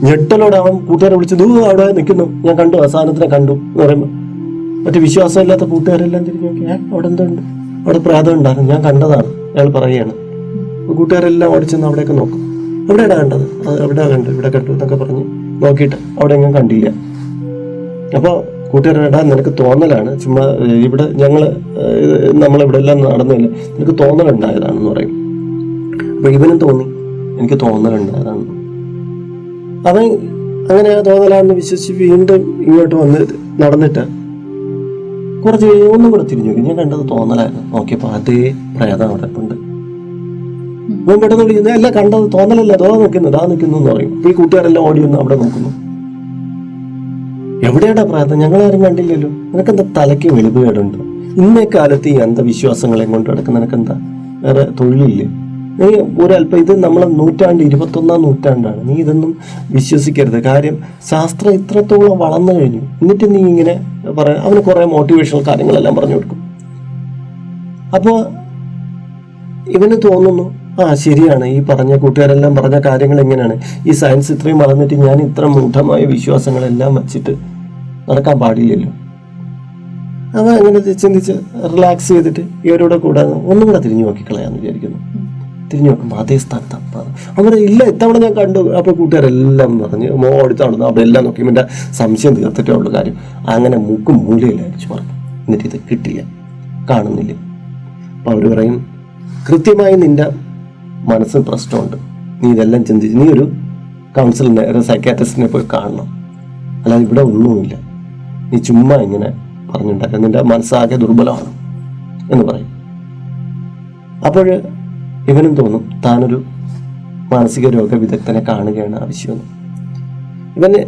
ഞെട്ടലോടെ അവൻ കൂട്ടുകാരെ വിളിച്ചു, അവിടെ നിൽക്കുന്നു, ഞാൻ കണ്ടു, ആ സാധനത്തിനെ കണ്ടു എന്ന് പറയുമ്പോ മറ്റു വിശ്വാസമില്ലാത്ത കൂട്ടുകാരെല്ലാം തിരിഞ്ഞു നോക്കി, അവിടെ എന്തുണ്ട്, അവിടെ പ്രേതം ഉണ്ടായിരുന്നു, ഞാൻ കണ്ടതാണ് അയാൾ പറയുകയാണ്. കൂട്ടുകാരെല്ലാം ഓടിച്ചെന്ന് അവിടെയൊക്കെ നോക്കും. എവിടെയാണ് കണ്ടത്, എവിടെ കണ്ടു, ഇവിടെ കണ്ടു എന്നൊക്കെ പറഞ്ഞ് നോക്കിയിട്ട് അവിടെ എങ്ങും കണ്ടില്ല. അപ്പോൾ കൂട്ടുകാരെടാ നിനക്ക് തോന്നലാണ്, ചുമ്മാ ഇവിടെ നമ്മളിവിടെ എല്ലാം നടന്നില്ല, നിനക്ക് തോന്നലുണ്ടായതാണെന്ന് പറയും. അപ്പൊ ഇവനും തോന്നി എനിക്ക് തോന്നലുണ്ടായതാണ്. അവൻ അങ്ങനെ തോന്നലാണെന്ന് വിശ്വസിച്ച് വീണ്ടും ഇങ്ങോട്ട് വന്ന് നടന്നിട്ട് കുറച്ച് ഒന്നും കൂടെ തിരിഞ്ഞു നോക്കി, ഞാൻ കണ്ടത് തോന്നലായിരുന്നു. നോക്കിയപ്പോ അതേ പ്രേതം അവിടെ ഉണ്ട്. അവൻ പെട്ടെന്ന് വിളിക്കുന്നത് അല്ല, കണ്ടത് തോന്നലല്ല, അതോ നിൽക്കുന്നു എന്ന് പറയും. അപ്പൊ ഈ കൂട്ടുകാരെല്ലാം ഓടി വന്ന് അവിടെ നോക്കുന്നു. എവിടെയാടാ പ്രാർത്ഥന, ഞങ്ങളാരും കണ്ടില്ലല്ലോ, നിനക്കെന്താ തലയ്ക്ക് വെളിവ് കേടുണ്ട്? ഇന്നേ കാലത്ത് ഈ അന്ധവിശ്വാസങ്ങളെ കൊണ്ട് നടക്കുന്ന നിനക്കെന്താ വേറെ തൊഴിലില്ലേ? നീ ഒരല്പം, ഇത് നമ്മളെ 21ാം നൂറ്റാണ്ടാണ്, നീ ഇതൊന്നും വിശ്വസിക്കരുത്. കാര്യം ശാസ്ത്രം ഇത്രത്തോളം വളർന്നു കഴിഞ്ഞു. എന്നിട്ട് നീ ഇങ്ങനെ പറയാം. അവന് കുറെ മോട്ടിവേഷണൽ കാര്യങ്ങളെല്ലാം പറഞ്ഞു കൊടുക്കും. അപ്പോൾ ഇവന് തോന്നുന്നു ശരിയാണ്, ഈ പറഞ്ഞ കൂട്ടുകാരെല്ലാം പറഞ്ഞ കാര്യങ്ങൾ എങ്ങനെയാണ്, ഈ സയൻസ് ഇത്രയും വളർന്നിട്ട് ഞാൻ ഇത്ര മൂഢമായ വിശ്വാസങ്ങളെല്ലാം വച്ചിട്ട് നടക്കാൻ പാടില്ലല്ലോ. അവൻ അങ്ങനെ ചിന്തിച്ച് റിലാക്സ് ചെയ്തിട്ട് ഇവരോട് കൂടാതെ ഒന്നും കൂടെ തിരിഞ്ഞു നോക്കിക്കളയാന്ന് വിചാരിക്കുന്നു. തിരിഞ്ഞു നോക്കുമ്പോൾ അതേ സ്ഥാനത്ത് അവർ ഇല്ല, ഇത്തവണ ഞാൻ കണ്ടു. അപ്പോൾ കൂട്ടുകാരെല്ലാം പറഞ്ഞ് ഓടിത്തവണ അവിടെ എല്ലാം നോക്കി എൻ്റെ സംശയം തീർത്തിട്ടേ ഉള്ളൂ കാര്യം. അങ്ങനെ മൂക്കും മൂലയില്ല അടിച്ചു പറഞ്ഞു. എന്നിട്ട് ഇത് കിട്ടില്ല, കാണുന്നില്ല. അപ്പോൾ അവർ പറയും, കൃത്യമായി നിന്റെ മനസ്സിന് പ്രശ്നമുണ്ട്, നീ ഇതെല്ലാം ചിന്തിച്ച് നീ ഒരു കൗൺസിലിനെ, ഒരു സൈക്കാട്രിസ്റ്റിനെ പോയി കാണണം, അല്ലാതെ ഇവിടെ ഒന്നുമില്ല, നീ ചുമ്മാ ഇങ്ങനെ പറഞ്ഞുണ്ടാക്കുക, നിന്റെ മനസ്സാകെ ദുർബലമാണ് എന്ന് പറയും. അപ്പോൾ ഇവനും തോന്നും താനൊരു മാനസിക രോഗ വിദഗ്ധനെ കാണുകയാണ് ആവശ്യമെന്ന്. ഇവന്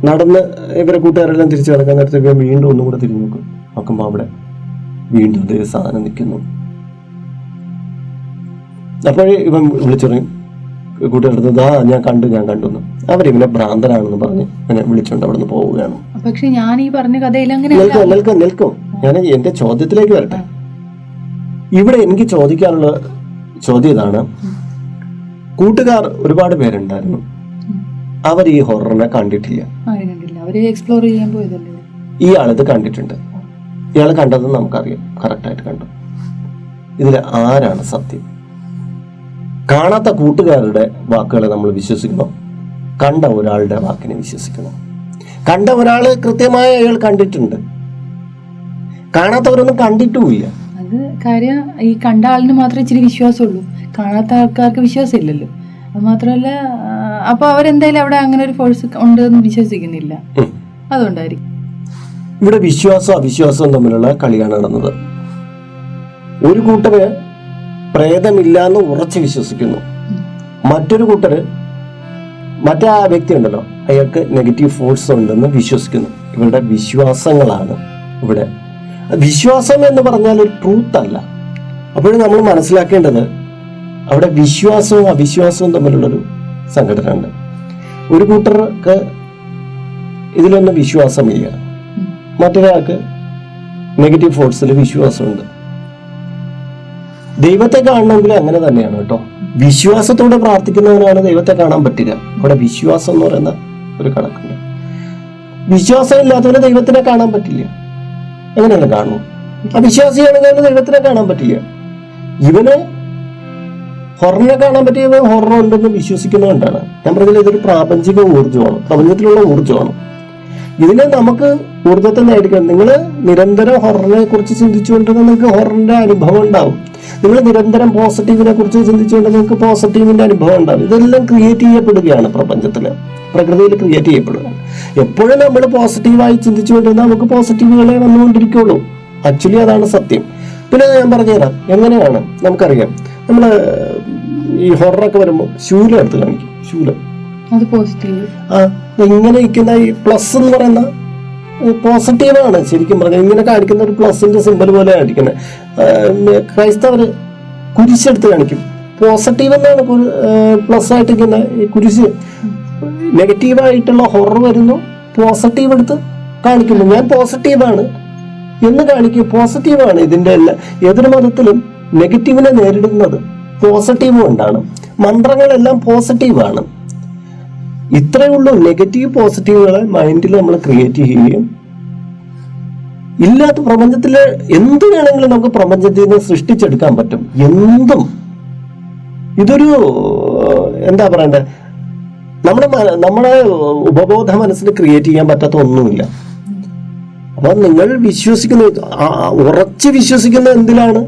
നടന്ന് ഇവരെ കൂട്ടുകാരെല്ലാം തിരിച്ചു നടക്കാൻ നേരത്തെ ഇവൻ വീണ്ടും ഒന്നും കൂടെ തിരിഞ്ഞു നോക്കും. നോക്കുമ്പോൾ അവിടെ വീണ്ടും അതേ സാധനം നിൽക്കുന്നു. അപ്പോഴേ ഇവൻ വിളിച്ചു പറയും കൂട്ടുകാരെടുത്ത്, ഞാൻ കണ്ടു എന്ന്. അവരിവനെ ഭ്രാന്തനാണെന്ന് പറഞ്ഞ് ഇവനെ വിളിച്ചുകൊണ്ട് അവിടെ നിന്ന് പോവുകയാണ്. പക്ഷെ ഞാൻ ഈ പറഞ്ഞ കഥയിൽ നിൽക്കും. ഞാൻ എന്റെ ചോദ്യത്തിലേക്ക് വരട്ടെ. ഇവിടെ എനിക്ക് ചോദിക്കാനുള്ള ചോദ്യം ഇതാണ്. കൂട്ടുകാർ ഒരുപാട് പേരുണ്ടായിരുന്നു, അവർ ഈ ഹൊററിനെ കണ്ടിട്ടില്ല. ഇയാളിത് കണ്ടിട്ടുണ്ട്. ഇയാൾ കണ്ടത് നമുക്കറിയാം, കറക്റ്റായിട്ട് കണ്ടു. ഇതിൽ ആരാണ് സത്യം? കാണാത്ത കൂട്ടുകാരുടെ വാക്കുകളെ നമ്മൾ വിശ്വസിക്കണം, കണ്ട ഒരാളുടെ വാക്കിനെ വിശ്വസിക്കണം. കണ്ട ഒരാള് കൃത്യമായി അയാൾ കണ്ടിട്ടുണ്ട്, കാണാത്തവരൊന്നും കണ്ടിട്ടുമില്ല. അത് കാര്യം ഈ കണ്ട ആളിന് മാത്രമേ ഇച്ചിരി വിശ്വാസമുള്ളൂ, കാണാത്ത ആൾക്കാർക്ക് വിശ്വാസം ഇല്ലല്ലോ. അത് മാത്രമല്ല, അപ്പൊ അവരെന്തായാലും അവിടെ അങ്ങനെ ഒരു ഫോഴ്സ് ഉണ്ട് എന്ന് വിശ്വസിക്കുന്നില്ല, അതുകൊണ്ടായിരിക്കും. ഇവിടെ വിശ്വാസവും അവിശ്വാസവും തമ്മിലുള്ള കളിയാണ് നടന്നത്. ഒരു കൂട്ടര് പ്രേതമില്ലാന്ന് ഉറച്ചു വിശ്വസിക്കുന്നു, മറ്റൊരു കൂട്ടര് മറ്റേ ആ വ്യക്തി ഉണ്ടല്ലോ അയാൾക്ക് നെഗറ്റീവ് ഫോഴ്സ് ഉണ്ടെന്ന് വിശ്വസിക്കുന്നു. ഇവരുടെ വിശ്വാസങ്ങളാണ് ഇവിടെ. വിശ്വാസം എന്ന് പറഞ്ഞാൽ ഒരു ട്രൂത്ത് അല്ല. അപ്പോഴും നമ്മൾ മനസ്സിലാക്കേണ്ടത് അവിടെ വിശ്വാസവും അവിശ്വാസവും തമ്മിലുള്ളൊരു സംഘടന ഉണ്ട്. ഒരു കൂട്ടർക്ക് ഇതിലൊന്നും വിശ്വാസമില്ല, മറ്റൊരാൾക്ക് നെഗറ്റീവ് ഫോഴ്സിൽ വിശ്വാസമുണ്ട്. ദൈവത്തെ കാണണമെങ്കിൽ അങ്ങനെ തന്നെയാണ് കേട്ടോ. വിശ്വാസത്തോടെ പ്രാർത്ഥിക്കുന്നവനാണ് ദൈവത്തെ കാണാൻ പറ്റുക. അവിടെ വിശ്വാസം എന്ന് പറയുന്ന ഒരു കണക്കുണ്ട്. വിശ്വാസം ഇല്ലാത്തവന് ദൈവത്തിനെ കാണാൻ പറ്റില്ല. എങ്ങനെയാണ് കാണും? അവിശ്വാസിയാണെങ്കിൽ അവന് ദൈവത്തിനെ കാണാൻ പറ്റില്ല. ഇവന് ഹൊററിനെ കാണാൻ പറ്റിയ ഹൊറർ ഉണ്ടെന്ന് വിശ്വസിക്കുന്നതുകൊണ്ടാണ് ഞാൻ പറഞ്ഞത്. ഇതൊരു പ്രാപഞ്ചിക ഊർജ്ജമാണ്, പ്രപഞ്ചത്തിലുള്ള ഊർജ്ജമാണ്. ഇതിനെ നമുക്ക് ഊർജ്ജത്തെ നേടിക്കണം. നിങ്ങൾ നിരന്തരം ഹൊററിനെ കുറിച്ച് ചിന്തിച്ചുകൊണ്ടിരുന്ന നിങ്ങൾക്ക് ഹൊററിന്റെ അനുഭവം ഉണ്ടാവും. നിങ്ങൾ നിരന്തരം പോസിറ്റീവിനെ കുറിച്ച് ചിന്തിച്ചുകൊണ്ട് നിങ്ങൾക്ക് പോസിറ്റീവിന്റെ അനുഭവം ഉണ്ടാവും. ഇതെല്ലാം ക്രിയേറ്റ് ചെയ്യപ്പെടുകയാണ് പ്രപഞ്ചത്തില്, പ്രകൃതിയിൽ ക്രിയേറ്റ് ചെയ്യപ്പെടുകയാണ്. എപ്പോഴും നമ്മൾ പോസിറ്റീവായി ചിന്തിച്ചുകൊണ്ടിരുന്നാൽ നമുക്ക് പോസിറ്റീവുകളെ വന്നുകൊണ്ടിരിക്കുള്ളൂ. ആക്ച്വലി അതാണ് സത്യം. പിന്നെ ഞാൻ പറഞ്ഞുതരാം എങ്ങനെയാണ്. നമുക്കറിയാം, നമ്മൾ ഈ ഹൊററൊക്കെ വരുമ്പോൾ ശൂലം എടുത്ത് കാണിക്കും. ശൂലം ഇങ്ങനെ ഇരിക്കുന്ന ഈ പ്ലസ് എന്ന് പറയുന്ന പോസിറ്റീവാണ് ശരിക്കും പറഞ്ഞാൽ. ഇങ്ങനെ കാണിക്കുന്ന ഒരു പ്ലസിന്റെ സിമ്പൽ പോലെ കാണിക്കുന്നത്. ക്രൈസ്തവര് കുരിശെടുത്ത് കാണിക്കും. പോസിറ്റീവ് എന്നാണ് പ്ലസ് ആയിട്ട് ഇങ്ങനെ കുരിശ്. നെഗറ്റീവായിട്ടുള്ള ഹൊറർ വരുന്നു, പോസിറ്റീവ് എടുത്ത് കാണിക്കുന്നു. ഞാൻ പോസിറ്റീവാണ് എന്ന് കാണിക്കും. പോസിറ്റീവാണ് ഇതിന്റെ എല്ലാം. ഏതൊരു മതത്തിലും നെഗറ്റീവിനെ നേരിടുന്നത് പോസിറ്റീവ് കൊണ്ടാണ്. മന്ത്രങ്ങളെല്ലാം പോസിറ്റീവാണ്. ഇത്രയേ ഉള്ളൂ. നെഗറ്റീവ് പോസിറ്റീവുകളെ മൈൻഡിൽ നമ്മൾ ക്രിയേറ്റ് ചെയ്യുകയും ഇല്ലാത്ത പ്രപഞ്ചത്തില് എന്ത് വേണമെങ്കിലും നമുക്ക് പ്രപഞ്ചത്തിൽ നിന്ന് സൃഷ്ടിച്ചെടുക്കാൻ പറ്റും. എന്തും. ഇതൊരു എന്താ പറയണ്ടേ, നമ്മുടെ ഉപബോധ മനസ്സിൽ ക്രിയേറ്റ് ചെയ്യാൻ പറ്റാത്ത ഒന്നുമില്ല. അപ്പൊ നിങ്ങൾ ഉറച്ച് വിശ്വസിക്കുന്ന എന്തിലാണ്?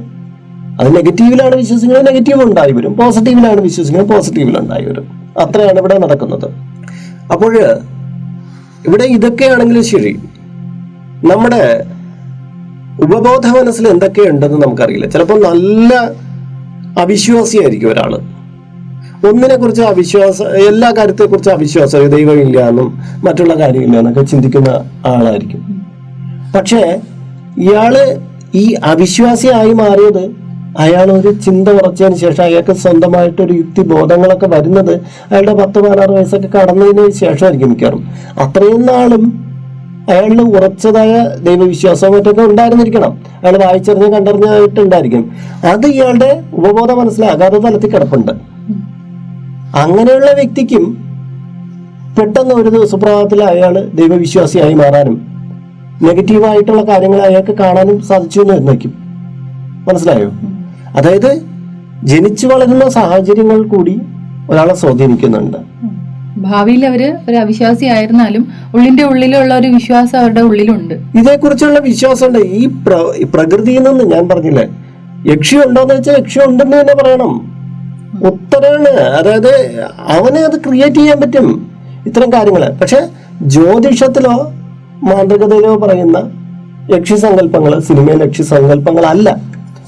അത് നെഗറ്റീവിലാണ് വിശ്വസിക്കുന്നത്, നെഗറ്റീവ് ഉണ്ടായി വരും. പോസിറ്റീവിലാണ് വിശ്വസിക്കുന്നത്, പോസിറ്റീവിൽ ഉണ്ടായി വരും. അത്രയാണ് ഇവിടെ നടക്കുന്നത്. അപ്പോൾ ഇവിടെ ഇതൊക്കെയാണെങ്കിലും ശരി, നമ്മുടെ ഉപബോധ മനസ്സിൽ എന്തൊക്കെയുണ്ടെന്ന് നമുക്കറിയില്ല. ചിലപ്പോൾ നല്ല അവിശ്വാസിയായിരിക്കും ഒരാള്. ഒന്നിനെ കുറിച്ച് എല്ലാ കാര്യത്തെക്കുറിച്ച് അവിശ്വാസം, ദൈവമില്ല എന്നും മറ്റുള്ള കാര്യമില്ല എന്നൊക്കെ ചിന്തിക്കുന്ന ആളായിരിക്കും. പക്ഷേ ഇയാള് ഈ അവിശ്വാസിയായി മാറിയത് അയാൾ ഒരു ചിന്ത ഉറച്ചതിന് ശേഷം, അയാൾക്ക് സ്വന്തമായിട്ടൊരു യുക്തിബോധങ്ങളൊക്കെ വരുന്നത് അയാളുടെ 10-16 വയസ്സൊക്കെ കടന്നതിന് ശേഷമായിരിക്കും മിക്കവാറും. അത്രയും നാളും അയാളിൽ ഉറച്ചതായ ദൈവവിശ്വാസവും മറ്റൊക്കെ ഉണ്ടായിരുന്നിരിക്കണം. അയാൾ വായിച്ചറിഞ്ഞ് കണ്ടറിഞ്ഞായിട്ടുണ്ടായിരിക്കും. അത് ഇയാളുടെ ഉപബോധ മനസ്സിലെ അഗാധ തലത്തിൽ കിടപ്പുണ്ട്. അങ്ങനെയുള്ള വ്യക്തിക്കും പെട്ടെന്ന് ഒരു സുപ്രഭാതത്തിൽ അയാൾ ദൈവവിശ്വാസിയായി മാറാനും നെഗറ്റീവായിട്ടുള്ള കാര്യങ്ങൾ അയാൾക്ക് കാണാനും സാധിച്ചു എന്ന് വന്നേക്കും. മനസ്സിലായോ? അതായത് ജനിച്ചു വളരുന്ന സാഹചര്യങ്ങൾ കൂടി ഒരാളെ സ്വാധീനിക്കുന്നുണ്ട്. ഭാവിയിൽ അവര് ഒരു അവിശ്വാസി ആയിരുന്നാലും ഉള്ളിന്റെ ഉള്ളിലുള്ള ഒരു വിശ്വാസം അവരുടെ ഉള്ളിലുണ്ട്. ഇതേക്കുറിച്ചുള്ള വിശ്വാസമുണ്ട്. ഈ പ്രകൃതിയിൽ നിന്ന് ഞാൻ പറഞ്ഞില്ലേ, യക്ഷി ഉണ്ടോന്ന് വെച്ചാൽ യക്ഷി ഉണ്ടെന്ന് തന്നെ പറയണം. ഉത്തരാണ്. അതായത് അവനെ അത് ക്രിയേറ്റ് ചെയ്യാൻ പറ്റും ഇത്തരം കാര്യങ്ങള്. പക്ഷെ ജ്യോതിഷത്തിലോ മാന്ത്രികതയിലോ പറയുന്ന യക്ഷി സങ്കല്പങ്ങൾ സിനിമയിൽ യക്ഷി സങ്കല്പങ്ങളല്ല.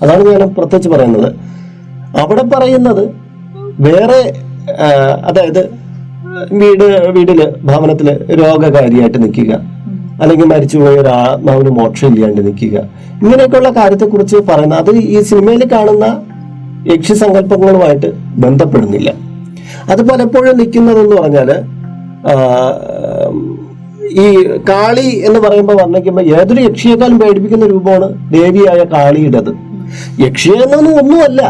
അതാണ് ഞാൻ പ്രത്യേകിച്ച് പറയുന്നത്. അവിടെ പറയുന്നത് വേറെ, അതായത് വീടില് ഭവനത്തില് രോഗകാരിയായിട്ട് നിൽക്കുക, അല്ലെങ്കിൽ മരിച്ചുപോയ ഒരു ആത്മാവിന് മോക്ഷം ഇല്ലാണ്ട് നിൽക്കുക, ഇങ്ങനെയൊക്കെയുള്ള കാര്യത്തെക്കുറിച്ച് പറയുന്ന അത് ഈ സിനിമയിൽ കാണുന്ന യക്ഷി സങ്കല്പങ്ങളുമായിട്ട് ബന്ധപ്പെടുന്നില്ല. അത് പലപ്പോഴും നിൽക്കുന്നതെന്ന് പറഞ്ഞാല് ഈ കാളി എന്ന് പറയുമ്പോൾ വർണ്ണിക്കുമ്പോൾ ഏതൊരു യക്ഷിയേക്കാളും പേടിപ്പിക്കുന്ന രൂപമാണ് ദേവിയായ കാളിയുടേത്. യക്ഷി എന്നൊന്നും ഒന്നുമല്ല,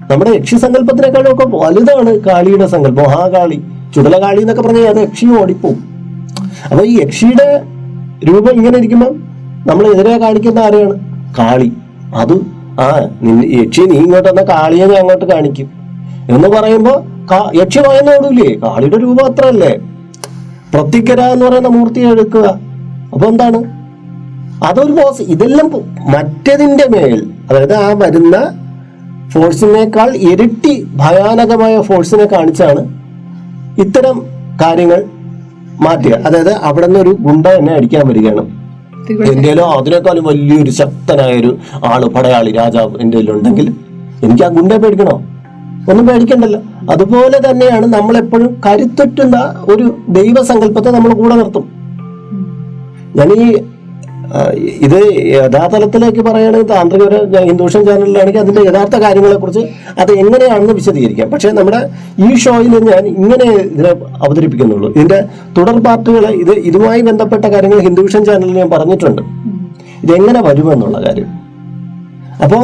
നമ്മുടെ യക്ഷി സങ്കല്പത്തിനേക്കാളും ഒക്കെ വലുതാണ് കാളിയുടെ സങ്കല്പം. മഹാകാളി, ചുടലകാളി എന്നൊക്കെ പറഞ്ഞാൽ അത് യക്ഷി ഓടിപ്പോവും. അപ്പൊ ഈ യക്ഷിയുടെ രൂപം ഇങ്ങനെ ഇരിക്കുമ്പോൾ നമ്മൾ എതിരെ കാണിക്കുന്ന ആരെയാണ്? കാളി. അത് യക്ഷി നീ ഇങ്ങോട്ട് വന്ന കാളിയെ ഞാൻ അങ്ങോട്ട് കാണിക്കും എന്ന് പറയുമ്പോ യക്ഷി ഭയന്നോടൂലേ? കാളിയുടെ രൂപം അത്ര അല്ലേ? പ്രത്യക്കര എന്ന് പറയുന്ന മൂർത്തിയെ എടുക്കുക. അപ്പൊ എന്താണ് അതൊരു ഇതെല്ലാം മറ്റതിന്റെ മേൽ, അതായത് ആ വരുന്ന ഫോഴ്സിനേക്കാൾ ഇരട്ടി ഭയാനകമായ ഫോഴ്സിനെ കാണിച്ചാണ് ഇത്തരം കാര്യങ്ങൾ മാറ്റുക. അതായത് അവിടെ നിന്ന് ഒരു ഗുണ്ട എന്നെ അടിക്കാൻ വരികയാണ്, എന്റെയിലോ അതിനേക്കാളും വലിയൊരു ശക്തനായൊരു ആള്, പടയാളി, രാജാവ് എന്റെ ഉണ്ടെങ്കിൽ എനിക്ക് ആ ഗുണ്ടയെ പേടിക്കണോ? ഒന്നും പേടിക്കണ്ടല്ലോ. അതുപോലെ തന്നെയാണ് നമ്മളെപ്പോഴും കരുത്തുറ്റുന്ന ഒരു ദൈവസങ്കല്പത്തെ നമ്മൾ കൂടെ നിർത്തും. ഞാൻ ഇത് യഥാതലത്തിലേക്ക് പറയുകയാണെങ്കിൽ താന്ത്രിക ഹിന്ദുഷൻ ചാനലിലാണെങ്കിൽ അതിന്റെ യഥാർത്ഥ കാര്യങ്ങളെ കുറിച്ച് അത് എങ്ങനെയാണെന്ന് വിശദീകരിക്കാം. പക്ഷെ നമ്മുടെ ഈ ഷോയിൽ ഞാൻ ഇങ്ങനെ ഇതിനെ അവതരിപ്പിക്കുന്നുള്ളൂ. ഇതിന്റെ തുടർ പാർട്ടുകൾ ഇതുമായി ബന്ധപ്പെട്ട കാര്യങ്ങൾ ഹിന്ദുഷൻ ചാനലിൽ ഞാൻ പറഞ്ഞിട്ടുണ്ട്, ഇതെങ്ങനെ വരുമെന്നുള്ള കാര്യം. അപ്പോ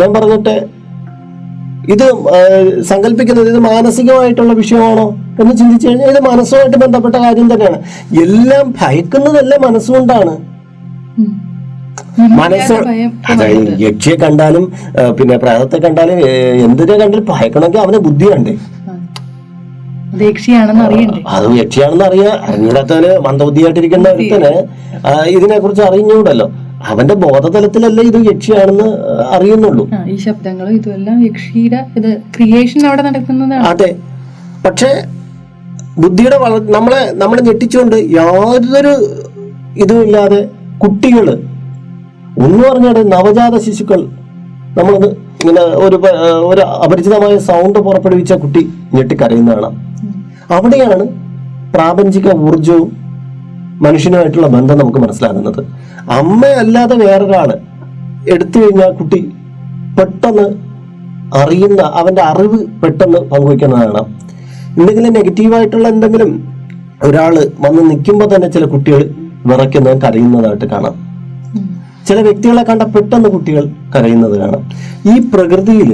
ഞാൻ പറഞ്ഞിട്ട് ഇത് സങ്കല്പിക്കുന്നത് ഇത് മാനസികമായിട്ടുള്ള വിഷയമാണോ എന്ന് ചിന്തിച്ചു കഴിഞ്ഞാൽ ഇത് മനസ്സുമായിട്ട് ബന്ധപ്പെട്ട കാര്യം തന്നെയാണ്. എല്ലാം ഭയക്കുന്നതെല്ലാം മനസ്സുകൊണ്ടാണ്. മനസ്സ്, അതായത് യക്ഷിയെ കണ്ടാലും പിന്നെ പ്രേതത്തെ കണ്ടാലും എന്തിനെ കണ്ടാലും ഭയക്കണമെങ്കിൽ അവനെ ബുദ്ധി വേണ്ടേ? യക്ഷിയാണെന്ന് അറിയണ്ടേ? അത് യക്ഷിയാണെന്ന് അറിഞ്ഞൂടാത്തവന്, മന്ദബുദ്ധിയായിട്ടിരിക്കുന്ന ഒരുത്തന് ഇതിനെ കുറിച്ച് അറിഞ്ഞൂടല്ലോ. അവന്റെ ബോധതലത്തിലല്ലേ ഇത് യക്ഷിയാണെന്ന് അറിയുന്നുള്ളൂ. ഈ ശബ്ദങ്ങളും ഇതെല്ലാം യക്ഷിയുടെ ക്രിയേഷൻ അവിടെ നടക്കുന്നതാണ്. അതെ, പക്ഷെ ബുദ്ധിയുടെ നമ്മളെ ഞെട്ടിച്ചുകൊണ്ട് യാതൊരു ഇതുമില്ലാതെ കുട്ടികള് ഒന്ന് പറഞ്ഞാൽ നവജാത ശിശുക്കൾ നമ്മളത് ഇങ്ങനെ ഒരു അപരിചിതമായ സൗണ്ട് പുറപ്പെടുവിച്ച കുട്ടി ഞെട്ടിക്കരയുന്നതാണ്. അവിടെയാണ് പ്രാപഞ്ചിക ഊർജവും മനുഷ്യനുമായിട്ടുള്ള ബന്ധം നമുക്ക് മനസ്സിലാകുന്നത്. അമ്മയല്ലാതെ വേറൊരാള് എടുത്തു കഴിഞ്ഞാൽ കുട്ടി പെട്ടെന്ന് അറിയുന്ന, അവന്റെ അറിവ് പെട്ടെന്ന് പങ്കുവയ്ക്കുന്നതാണ്. എന്തെങ്കിലും നെഗറ്റീവായിട്ടുള്ള എന്തെങ്കിലും ഒരാള് വന്ന് നിൽക്കുമ്പോൾ തന്നെ ചില കുട്ടികൾ വിറയ്ക്കുന്നത്, കരയുന്നതായിട്ട് കാണാം. ചില വ്യക്തികളെ കണ്ട പെട്ടെന്ന് കുട്ടികൾ കരയുന്നത് കാണാം. ഈ പ്രകൃതിയിൽ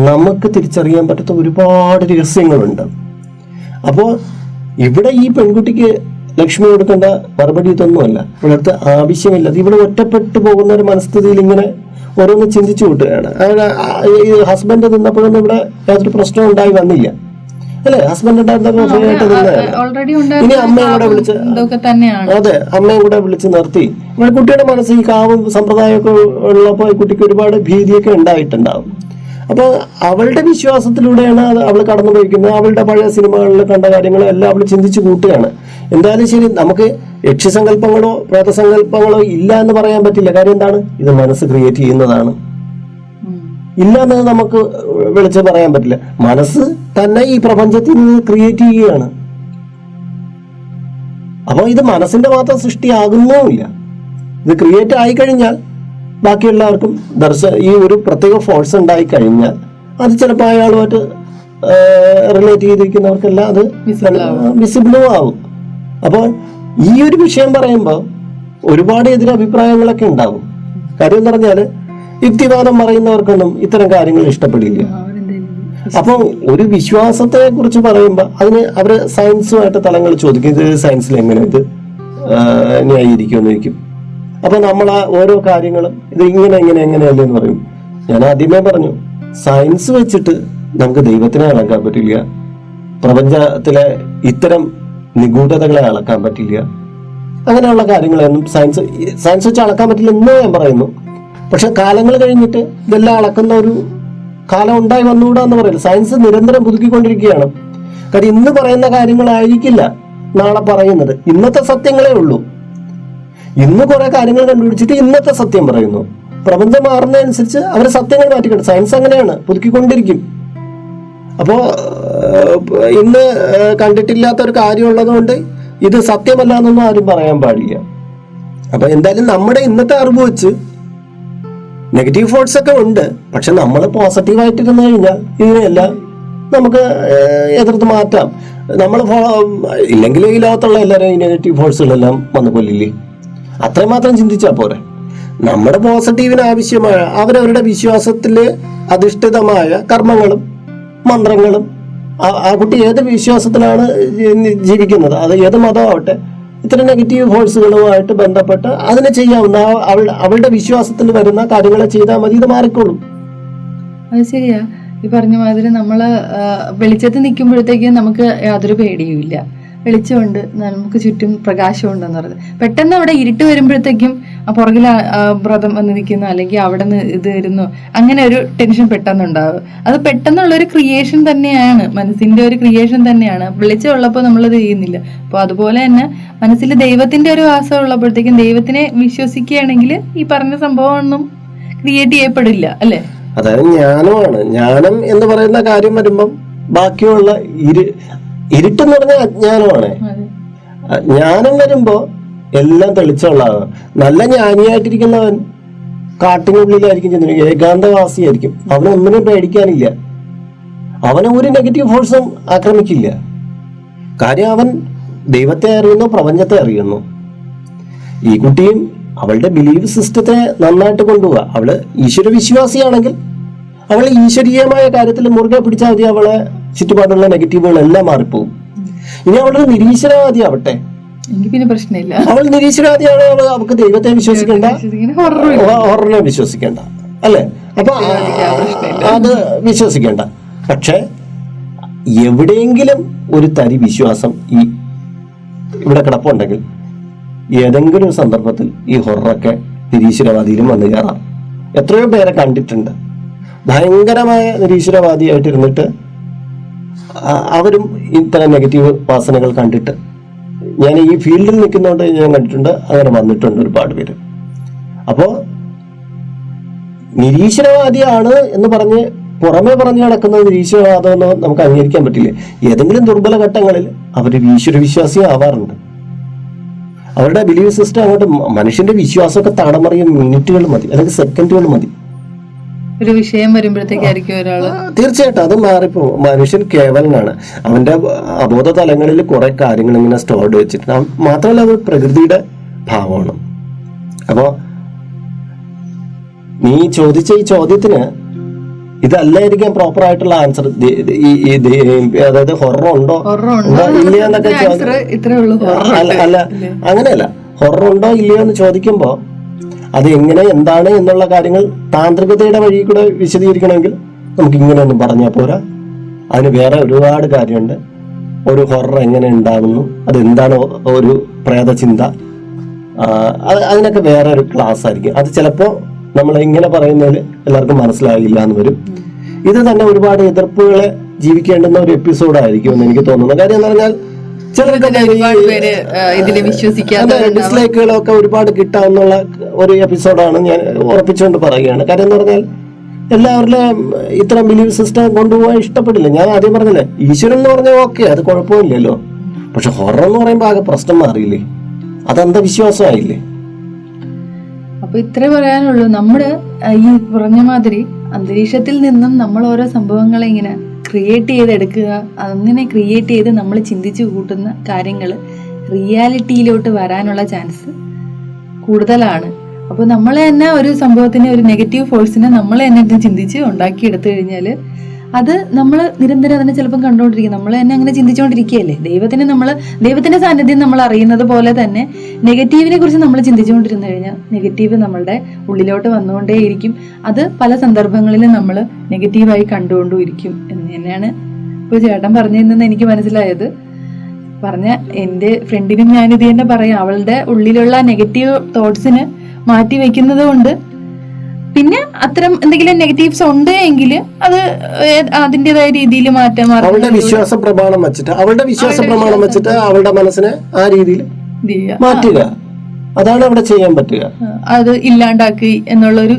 നമുക്ക് തിരിച്ചറിയാൻ പറ്റാത്ത ഒരുപാട് രഹസ്യങ്ങളുണ്ട്. അപ്പോൾ ഇവിടെ ഈ പെൺകുട്ടിക്ക് ലക്ഷ്മി കൊടുക്കേണ്ട മറുപടി ഇതൊന്നുമല്ല, ഇവിടുത്തെ ആവശ്യമില്ല. ഇവിടെ ഒറ്റപ്പെട്ടു പോകുന്ന ഒരു മനസ്ഥിതിയിൽ ഇങ്ങനെ ഓരോന്ന് ചിന്തിച്ചു കൂട്ടുകയാണ്. ഈ ഹസ്ബൻഡ് നിന്നപ്പോഴൊന്നും ഇവിടെ യാതൊരു പ്രശ്നവും ഉണ്ടായി വന്നില്ല, അല്ലെ? ഹസ്ബൻഡ് ഉണ്ടായിരുന്നപ്പോൾ ഫ്രീ ആയിട്ട് നിന്നതാണ്. ഇനി അമ്മയും കൂടെ വിളിച്ച്, അതെ, അമ്മയും കൂടെ വിളിച്ച് നിർത്തി. ഇവിടെ കുട്ടിയുടെ മനസ്സ് ഈ കാവും സമ്പ്രദായമൊക്കെ ഉള്ളപ്പോൾ ഈ കുട്ടിക്ക് ഒരുപാട് ഭീതിയൊക്കെ ഉണ്ടായിട്ടുണ്ടാവും. അപ്പോൾ അവളുടെ വിശ്വാസത്തിലൂടെയാണ് അവൾ കടന്നു പോയിരിക്കുന്നത്. അവളുടെ പഴയ സിനിമകളിൽ കണ്ട കാര്യങ്ങളും എല്ലാം അവൾ ചിന്തിച്ചു കൂട്ടുകയാണ്. എന്തായാലും ശരി, നമുക്ക് യക്ഷിസങ്കല്പങ്ങളോ പ്രേതസങ്കല്പങ്ങളോ ഇല്ല എന്ന് പറയാൻ പറ്റില്ല. കാര്യം എന്താണ്? ഇത് മനസ്സ് ക്രിയേറ്റ് ചെയ്യുന്നതാണ്. ഇല്ല എന്നത് നമുക്ക് വിളിച്ച് പറയാൻ പറ്റില്ല. മനസ്സ് തന്നെ ഈ പ്രപഞ്ചത്തിൽ നിന്ന് ക്രിയേറ്റ് ചെയ്യുകയാണ്. അപ്പോൾ ഇത് മനസ്സിന്റെ മാത്രം സൃഷ്ടിയാകുന്നുമില്ല. ഇത് ക്രിയേറ്റ് ആയിക്കഴിഞ്ഞാൽ ബാക്കിയുള്ളവർക്കും ഈ ഒരു പ്രത്യേക ഫോഴ്സ് ഉണ്ടായി കഴിഞ്ഞാൽ അത് ചിലപ്പോൾ അയാളുമായിട്ട് റിലേറ്റ് ചെയ്തിരിക്കുന്നവർക്കെല്ലാം അത് വിസിബിളും ആവും. അപ്പോൾ ഈ ഒരു വിഷയം പറയുമ്പോൾ ഒരുപാട് എതിരഭിപ്രായങ്ങളൊക്കെ ഉണ്ടാവും. കാര്യം എന്ന് പറഞ്ഞാൽ യുക്തിവാദം പറയുന്നവർക്കൊന്നും ഇത്തരം കാര്യങ്ങൾ ഇഷ്ടപ്പെടില്ല. അപ്പോൾ ഒരു വിശ്വാസത്തെ കുറിച്ച് പറയുമ്പോൾ അതിന് അവര് സയൻസുമായിട്ട് തലങ്ങൾ ചോദിക്കും. ഇത് സയൻസിൽ എങ്ങനെ ഇത് ന്യായീകരിക്കുമെന്നിരിക്കും. അപ്പൊ നമ്മളാ ഓരോ കാര്യങ്ങളും ഇത് എങ്ങനെയല്ലേ എന്ന് പറയും. ഞാൻ ആദ്യമേ പറഞ്ഞു, സയൻസ് വെച്ചിട്ട് നമുക്ക് ദൈവത്തിനെ അളക്കാൻ പറ്റില്ല, പ്രപഞ്ചത്തിലെ ഇത്തരം നിഗൂഢതകളെ അളക്കാൻ പറ്റില്ല. അങ്ങനെയുള്ള കാര്യങ്ങളൊന്നും സയൻസ് വെച്ച് അളക്കാൻ പറ്റില്ല എന്ന് ഞാൻ പറയുന്നു. പക്ഷെ കാലങ്ങൾ കഴിഞ്ഞിട്ട് ഇതെല്ലാം അളക്കുന്ന ഒരു കാലം ഉണ്ടായി വന്നുകൂടാന്ന് പറയില്ല. സയൻസ് നിരന്തരം പുതുക്കിക്കൊണ്ടിരിക്കുകയാണ്. കാര്യം ഇന്ന് പറയുന്ന കാര്യങ്ങളായിരിക്കില്ല നാളെ പറയുന്നത്. ഇന്നത്തെ സത്യങ്ങളേ ഉള്ളൂ. ഇന്ന് കുറെ കാര്യങ്ങൾ കണ്ടുപിടിച്ചിട്ട് ഇന്നത്തെ സത്യം പറയുന്നു. പ്രപഞ്ചം മാറുന്നതനുസരിച്ച് അവർ സത്യങ്ങൾ മാറ്റിക്കൊണ്ട് സയൻസ് അങ്ങനെയാണ്, പുതുക്കിക്കൊണ്ടിരിക്കും. അപ്പോ ഇന്ന് കണ്ടിട്ടില്ലാത്ത ഒരു കാര്യം ഉള്ളതുകൊണ്ട് ഇത് സത്യമല്ല എന്നൊന്നും ആരും പറയാൻ പാടില്ല. അപ്പൊ എന്തായാലും നമ്മുടെ ഇന്നത്തെ അറിവ് വെച്ച് നെഗറ്റീവ് ഫോഴ്സ് ഒക്കെ ഉണ്ട്. പക്ഷെ നമ്മൾ പോസിറ്റീവായിട്ടിരുന്നു കഴിഞ്ഞാൽ ഇതിനെല്ലാം നമുക്ക് എതിർത്ത് മാറ്റാം. നമ്മൾ ഇല്ലെങ്കിൽ ഈ ലോകത്തുള്ള എല്ലാവരും ഈ നെഗറ്റീവ് ഫോഴ്സുകളെല്ലാം വന്ന് കൊല്ലില്ലേ? അത്രമാത്രം ചിന്തിച്ചാൽ പോരെ. നമ്മുടെ പോസിറ്റീവിന് ആവശ്യമായ അവരവരുടെ വിശ്വാസത്തിൽ അധിഷ്ഠിതമായ കർമ്മങ്ങളും മന്ത്രങ്ങളും, ആ കുട്ടി ഏത് വിശ്വാസത്തിലാണ് ജീവിക്കുന്നത്, അത് ഏത് മതമാവട്ടെ, ഇത്തരം നെഗറ്റീവ് ഫോഴ്സുകളുമായിട്ട് ബന്ധപ്പെട്ട് അതിനെ ചെയ്യാവുന്ന അവളുടെ വിശ്വാസത്തിൽ വരുന്ന കാര്യങ്ങളെ ചെയ്താൽ മതി, ഇത് മാറിക്കോളും. അത് ശരിയാ. ഈ പറഞ്ഞ മാതിരി നമ്മള് വെളിച്ചത്ത് നിൽക്കുമ്പോഴത്തേക്കും നമുക്ക് യാതൊരു പേടിയും ഇല്ല. വെളിച്ചമുണ്ട്, നമുക്ക് ചുറ്റും പ്രകാശമുണ്ടെന്ന് പറഞ്ഞത്. പെട്ടെന്ന് അവിടെ ഇരുട്ട് വരുമ്പോഴത്തേക്കും ആ പുറകിൽ വ്രതം വന്ന് നിൽക്കുന്നു, അല്ലെങ്കിൽ അവിടെ നിന്ന് ഇത് വരുന്നു, അങ്ങനെ ഒരു ടെൻഷൻ പെട്ടെന്നുണ്ടാവും. അത് പെട്ടെന്നുള്ളൊരു ക്രിയേഷൻ തന്നെയാണ്, മനസ്സിന്റെ ഒരു ക്രിയേഷൻ തന്നെയാണ്. വെളിച്ചമുള്ളപ്പോൾ നമ്മളത് ചെയ്യുന്നില്ല. അപ്പോൾ അതുപോലെ തന്നെ മനസ്സിൽ ദൈവത്തിന്റെ ഒരു വാസം ഉള്ളപ്പോഴത്തേക്കും ദൈവത്തിനെ വിശ്വസിക്കുകയാണെങ്കിൽ ഈ പറഞ്ഞ സംഭവം ഒന്നും ക്രിയേറ്റ് ചെയ്യപ്പെടില്ല, അല്ലെ? അതായത് ജ്ഞാനമാണ്. ജ്ഞാനം എന്ന് പറയുന്ന കാര്യം വരുമ്പം ബാക്കിയുള്ള ഇരുട്ടെന്ന് പറഞ്ഞാൽ അജ്ഞാനമാണ്. ജ്ഞാനം വരുമ്പോ എല്ലാം തെളിച്ചുള്ളതാണ്. നല്ല ജ്ഞാനിയായിട്ടിരിക്കുന്നവൻ കാട്ടിനുള്ളിലായിരിക്കും ചെന്നിരിക്കും, ഏകാന്തവാസിയായിരിക്കും. അവനൊന്നിനും പേടിക്കാനില്ല, അവനെ ഒരു നെഗറ്റീവ് ഫോഴ്സും ആക്രമിക്കില്ല. കാര്യം അവൻ ദൈവത്തെ അറിയുന്നു, പ്രപഞ്ചത്തെ അറിയുന്നു. ഈ കുട്ടിയും അവളുടെ ബിലീഫ് സിസ്റ്റത്തെ നന്നായിട്ട് കൊണ്ടുപോവുക. അവള് ഈശ്വര വിശ്വാസിയാണെങ്കിൽ അവൾ ഈശ്വരീയമായ കാര്യത്തിൽ മുറുകെ പിടിച്ചാൽ മതി, അവളെ ചുറ്റുപാടുള്ള നെഗറ്റീവുകളെല്ലാം മാറിപ്പോകും. ഇനി അവളൊരു നിരീശ്വരവാദി ആവട്ടെ, പിന്നെ പ്രശ്നമില്ല. അവൾ നിരീശ്വരവാദിയാണ്, അവൾക്ക് ദൈവത്തെ വിശ്വസിക്കേണ്ട, ഹൊററിനെ വിശ്വസിക്കേണ്ട, അല്ലെ? അപ്പൊ അത് വിശ്വസിക്കേണ്ട. പക്ഷെ എവിടെയെങ്കിലും ഒരു തരി വിശ്വാസം ഈ ഇവിടെ കിടപ്പുണ്ടെങ്കിൽ ഏതെങ്കിലും ഒരു സന്ദർഭത്തിൽ ഈ ഹൊററൊക്കെ നിരീശ്വരവാദിയിലും വന്നു കയറാം. എത്രയോ പേരെ കണ്ടിട്ടുണ്ട് ഭയങ്കരമായ നിരീശ്വരവാദിയായിട്ടിരുന്നിട്ട് അവരും ഇത്തരം നെഗറ്റീവ് വാസനകൾ കണ്ടിട്ട്, ഞാൻ ഈ ഫീൽഡിൽ നിൽക്കുന്നതുകൊണ്ട് ഞാൻ കണ്ടിട്ടുണ്ട്, അങ്ങനെ വന്നിട്ടുണ്ട് ഒരുപാട് പേര്. അപ്പോൾ നിരീശ്വരവാദിയാണ് എന്ന് പറഞ്ഞ് പുറമെ പറഞ്ഞു നടക്കുന്ന നിരീശ്വരവാദമെന്ന് നമുക്ക് അംഗീകരിക്കാൻ പറ്റില്ല. ഏതെങ്കിലും ദുർബല ഘട്ടങ്ങളിൽ അവർ ഈശ്വര വിശ്വാസി ആവാറുണ്ട്. അവരുടെ ബിലീവ് സിസ്റ്റം അങ്ങോട്ട്, മനുഷ്യന്റെ വിശ്വാസമൊക്കെ താടമറിയ മിനിറ്റുകൾ മതി, അല്ലെങ്കിൽ സെക്കൻഡുകൾ മതി. ഒരു വിഷയം വരുമ്പോഴത്തേക്കായിരിക്കും ഒരാള് തീർച്ചയായിട്ടും അത് മാറിപ്പോ. മനുഷ്യൻ കേവലനാണ്. അവന്റെ അബോധ തലങ്ങളിൽ കുറെ കാര്യങ്ങൾ ഇങ്ങനെ സ്റ്റോർഡ് വെച്ചിട്ട്, മാത്രമല്ല അത് പ്രകൃതിയുടെ ഭാവമാണ്. അപ്പോ നീ ചോദിച്ച ഈ ചോദ്യത്തിന് ഇതല്ലായിരിക്കാം പ്രോപ്പർ ആയിട്ടുള്ള ആൻസർ. അതായത് ഹൊറർ ഉണ്ടോ ഇല്ലയോ എന്നൊക്കെ അല്ല, അങ്ങനെയല്ല. ഹൊറർ ഉണ്ടോ ഇല്ലയോ എന്ന് ചോദിക്കുമ്പോ അത് എങ്ങനെ എന്താണ് എന്നുള്ള കാര്യങ്ങൾ താന്ത്രികതയുടെ വഴി കൂടെ വിശദീകരിക്കണമെങ്കിൽ നമുക്ക് ഇങ്ങനെയൊന്നും പറഞ്ഞാൽ പോരാ. അതിന് വേറെ ഒരുപാട് കാര്യമുണ്ട്. ഒരു ഹൊറർ എങ്ങനെ ഉണ്ടാകുന്നു, അതെന്താണ് ഒരു പ്രേതചിന്ത, അതിനൊക്കെ വേറെ ഒരു ക്ലാസ് ആയിരിക്കും. അത് ചിലപ്പോൾ നമ്മൾ ഇങ്ങനെ പറയുന്നതിൽ എല്ലാവർക്കും മനസ്സിലാകില്ല എന്ന് വരും. ഇത് തന്നെ ഒരുപാട് എതിർപ്പുകളെ ജീവിക്കേണ്ടുന്ന ഒരു എപ്പിസോഡായിരിക്കും എന്ന് എനിക്ക് തോന്നുന്നു. കാര്യം എന്ന് പറഞ്ഞാൽ ഡിസ്ലൈക്കുകളൊക്കെ ഒരുപാട് കിട്ടാമെന്നുള്ള ഒരു എപ്പിസോഡാണ് ഞാൻ ഉറപ്പിച്ചുകൊണ്ട് പറയുകയാണ്. കാര്യം എന്ന് പറഞ്ഞാൽ എല്ലാവരുടെയും ഇത്തരം ബിലീവ് സിസ്റ്റം കൊണ്ടുപോകാൻ ഇഷ്ടപ്പെടില്ല. ഞാൻ ആദ്യം പറഞ്ഞില്ലേ, ഈശ്വരൻ എന്ന് പറഞ്ഞാൽ ഓക്കെ, അത് കുഴപ്പമില്ലല്ലോ. പക്ഷെ ഹൊറർ എന്ന് പറയുമ്പോൾ ആകെ പ്രശ്നം മാറിയില്ലേ, അത് അന്ധവിശ്വാസമായില്ലേ. അപ്പൊ ഇത്രേ പറയാനുള്ളൂ. നമ്മുടെ ഈ പറഞ്ഞ മാതിരി അന്തരീക്ഷത്തിൽ നിന്നും നമ്മൾ ഓരോ സംഭവങ്ങളെ ഇങ്ങനെ ക്രിയേറ്റ് ചെയ്തെടുക്കുക, അങ്ങനെ ക്രിയേറ്റ് ചെയ്ത് നമ്മൾ ചിന്തിച്ചു കൂട്ടുന്ന കാര്യങ്ങൾ റിയാലിറ്റിയിലോട്ട് വരാനുള്ള ചാൻസ് കൂടുതലാണ്. അപ്പോൾ നമ്മൾ തന്നെ ഒരു സംഭവത്തിന്, ഒരു നെഗറ്റീവ് ഫോഴ്സിനെ നമ്മൾ തന്നെ ചിന്തിച്ച് ഉണ്ടാക്കിയെടുത്തു കഴിഞ്ഞാൽ അത് നമ്മൾ നിരന്തരം അതിനെ ചിലപ്പം കണ്ടുകൊണ്ടിരിക്കും. നമ്മൾ തന്നെ അങ്ങനെ ചിന്തിച്ചുകൊണ്ടിരിക്കുകയല്ലേ. ദൈവത്തിന്റെ സാന്നിധ്യം നമ്മൾ അറിയുന്നത് പോലെ തന്നെ നെഗറ്റീവിനെ കുറിച്ച് നമ്മൾ ചിന്തിച്ചുകൊണ്ടിരുന്നു കഴിഞ്ഞാൽ നെഗറ്റീവ് നമ്മളുടെ ഉള്ളിലോട്ട് വന്നുകൊണ്ടേയിരിക്കും. അത് പല സന്ദർഭങ്ങളിലും നമ്മൾ നെഗറ്റീവായി കണ്ടുകൊണ്ടും ഇരിക്കും എന്ന് തന്നെയാണ് ഇപ്പോൾ ചേട്ടൻ പറഞ്ഞതെന്ന് എനിക്ക് മനസ്സിലായത്. പറഞ്ഞ എൻ്റെ ഫ്രണ്ടിനും ഞാനിത് തന്നെ പറയാം, അവളുടെ ഉള്ളിലുള്ള നെഗറ്റീവ് തോട്ട്സിന് മാറ്റി വെക്കുന്നത് കൊണ്ട്, പിന്നെ അത്തരം എന്തെങ്കിലും നെഗറ്റീവ്സ് ഉണ്ട് എങ്കിൽ അത് അതിൻ്റെതായ രീതിയിൽ മാറ്റാൻ, അവളുടെ വിശ്വാസ പ്രമാണം വെച്ചിട്ട് അവളുടെ മനസ്സിനെ ആ രീതിയിൽ മാറ്റുക, അതാണ് അവിടെ ചെയ്യാൻ പറ്റുക. അത് ഇല്ലാണ്ടാക്കി എന്നുള്ളൊരു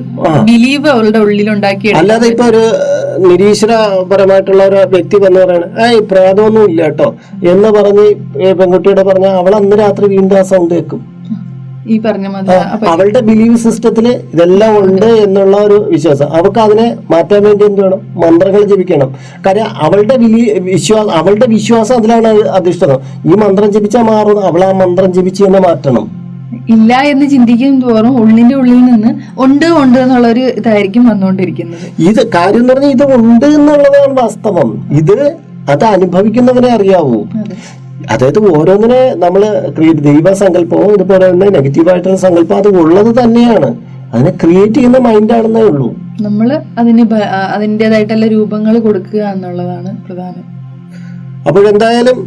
ബിലീവ് അവളുടെ ഉള്ളിലുണ്ടാക്കി. അല്ലാതെ ഇപ്പൊ ഒരു നിരീശ്വരപരമായിട്ടുള്ള ഒരു വ്യക്തി വന്ന് പറയണ പ്രേതമൊന്നും ഇല്ല കേട്ടോ എന്ന് പറഞ്ഞ് പെൺകുട്ടിയോട് പറഞ്ഞ അവൾ അന്ന് രാത്രി വീണ്ടും ആ സൗണ്ട് കേൾക്കും. ഈ പറഞ്ഞ അവളുടെ ബിലീവ് സിസ്റ്റത്തില് ഇതെല്ലാം ഉണ്ട് എന്നുള്ള ഒരു വിശ്വാസം. അവൾക്ക് അതിനെ മാറ്റാൻ വേണ്ടി എന്ത് വേണം? മന്ത്രങ്ങൾ ജപിക്കണം. കാര്യം അവളുടെ വിശ്വാസം അതിലാണ് അധിഷ്ഠിതം. ഈ മന്ത്രം ജപിച്ചാൽ മാറും, അവൾ ആ മന്ത്രം ജപിച്ച് തന്നെ മാറ്റണം. ഇല്ല എന്ന് ചിന്തിക്കും തോറും ഉള്ളിന്റെ ഉള്ളിൽ നിന്ന് ഉണ്ട് എന്നുള്ളൊരു ഇതായിരിക്കും വന്നുകൊണ്ടിരിക്കുന്നത്. ഇത് കാര്യം എന്ന് പറഞ്ഞാൽ ഇത് ഉണ്ട് എന്നുള്ളതാണ് വാസ്തവം. അത് അനുഭവിക്കുന്നവനെ അറിയാവൂ. അതായത് ഓരോന്നിനെ നമ്മള് ദൈവസങ്കല്പവും ഇതുപോലെ തന്നെ നെഗറ്റീവായിട്ടുള്ള സങ്കല്പം അത് ഉള്ളത് തന്നെയാണ്. അതിനെ ക്രിയേറ്റ് ചെയ്യുന്ന മൈൻഡാണെന്നേ ഉള്ളൂ. നമ്മള് അതിൻ്റെതായിട്ടുള്ള രൂപങ്ങൾ കൊടുക്കുക എന്നുള്ളതാണ് പ്രധാനം. അപ്പോഴെന്തായാലും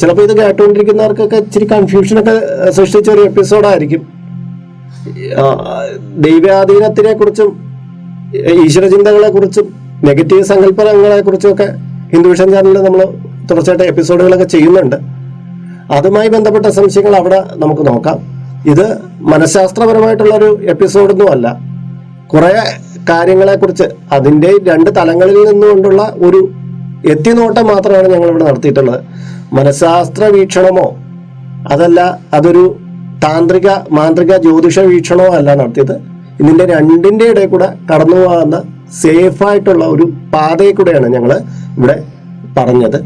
ചിലപ്പോൾ ഇത് കേട്ടുകൊണ്ടിരിക്കുന്നവർക്കൊക്കെ ഇച്ചിരി കൺഫ്യൂഷനൊക്കെ സൃഷ്ടിച്ച ഒരു എപ്പിസോഡായിരിക്കും. ദൈവാധീനത്തിനെ കുറിച്ചും ഈശ്വരചിന്തകളെ കുറിച്ചും നെഗറ്റീവ് സങ്കല്പങ്ങളെ കുറിച്ചും ഒക്കെ ഹിന്ദുവിഷൻ ചാനലിൽ നമ്മൾ തുടർച്ചയായിട്ട് എപ്പിസോഡുകളൊക്കെ ചെയ്യുന്നുണ്ട്. അതുമായി ബന്ധപ്പെട്ട സംശയങ്ങൾ അവിടെ നമുക്ക് നോക്കാം. ഇത് മനഃശാസ്ത്രപരമായിട്ടുള്ളൊരു എപ്പിസോഡൊന്നും അല്ല. കുറേ കാര്യങ്ങളെക്കുറിച്ച് അതിൻ്റെ രണ്ട് തലങ്ങളിൽ നിന്നുകൊണ്ടുള്ള ഒരു എത്തിനോട്ടം മാത്രമാണ് ഞങ്ങളിവിടെ നടത്തിയിട്ടുള്ളത്. മനഃശാസ്ത്ര വീക്ഷണമോ അതല്ല അതൊരു മാന്ത്രിക ജ്യോതിഷ വീക്ഷണമോ അല്ല നടത്തിയത്. ഇതിൻ്റെ രണ്ടിൻ്റെ ഇടയിൽ കൂടെ കടന്നു പോകുന്ന സേഫായിട്ടുള്ള ഒരു പാതയിൽ കൂടെയാണ് ഞങ്ങൾ ഇവിടെ പറഞ്ഞത്.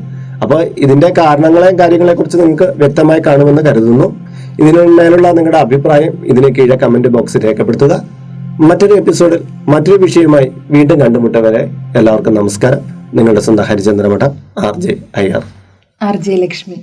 അപ്പോൾ ഇതിൻ്റെ കാരണങ്ങളെയും കാര്യങ്ങളെക്കുറിച്ച് നിങ്ങൾക്ക് വ്യക്തമായി കാണുമെന്ന് കരുതുന്നു. ഇതിനുമേലുള്ള നിങ്ങളുടെ അഭിപ്രായം ഇതിന് കീഴെ കമൻറ്റ് ബോക്സിൽ രേഖപ്പെടുത്തുക. മറ്റൊരു എപ്പിസോഡിൽ മറ്റൊരു വിഷയവുമായി വീണ്ടും കണ്ടുമുട്ടവരെ എല്ലാവർക്കും നമസ്കാരം. നിങ്ങളുടെ സ്വന്തം ഹരിചന്ദ്രമഠം RJ ലക്ഷ്മി.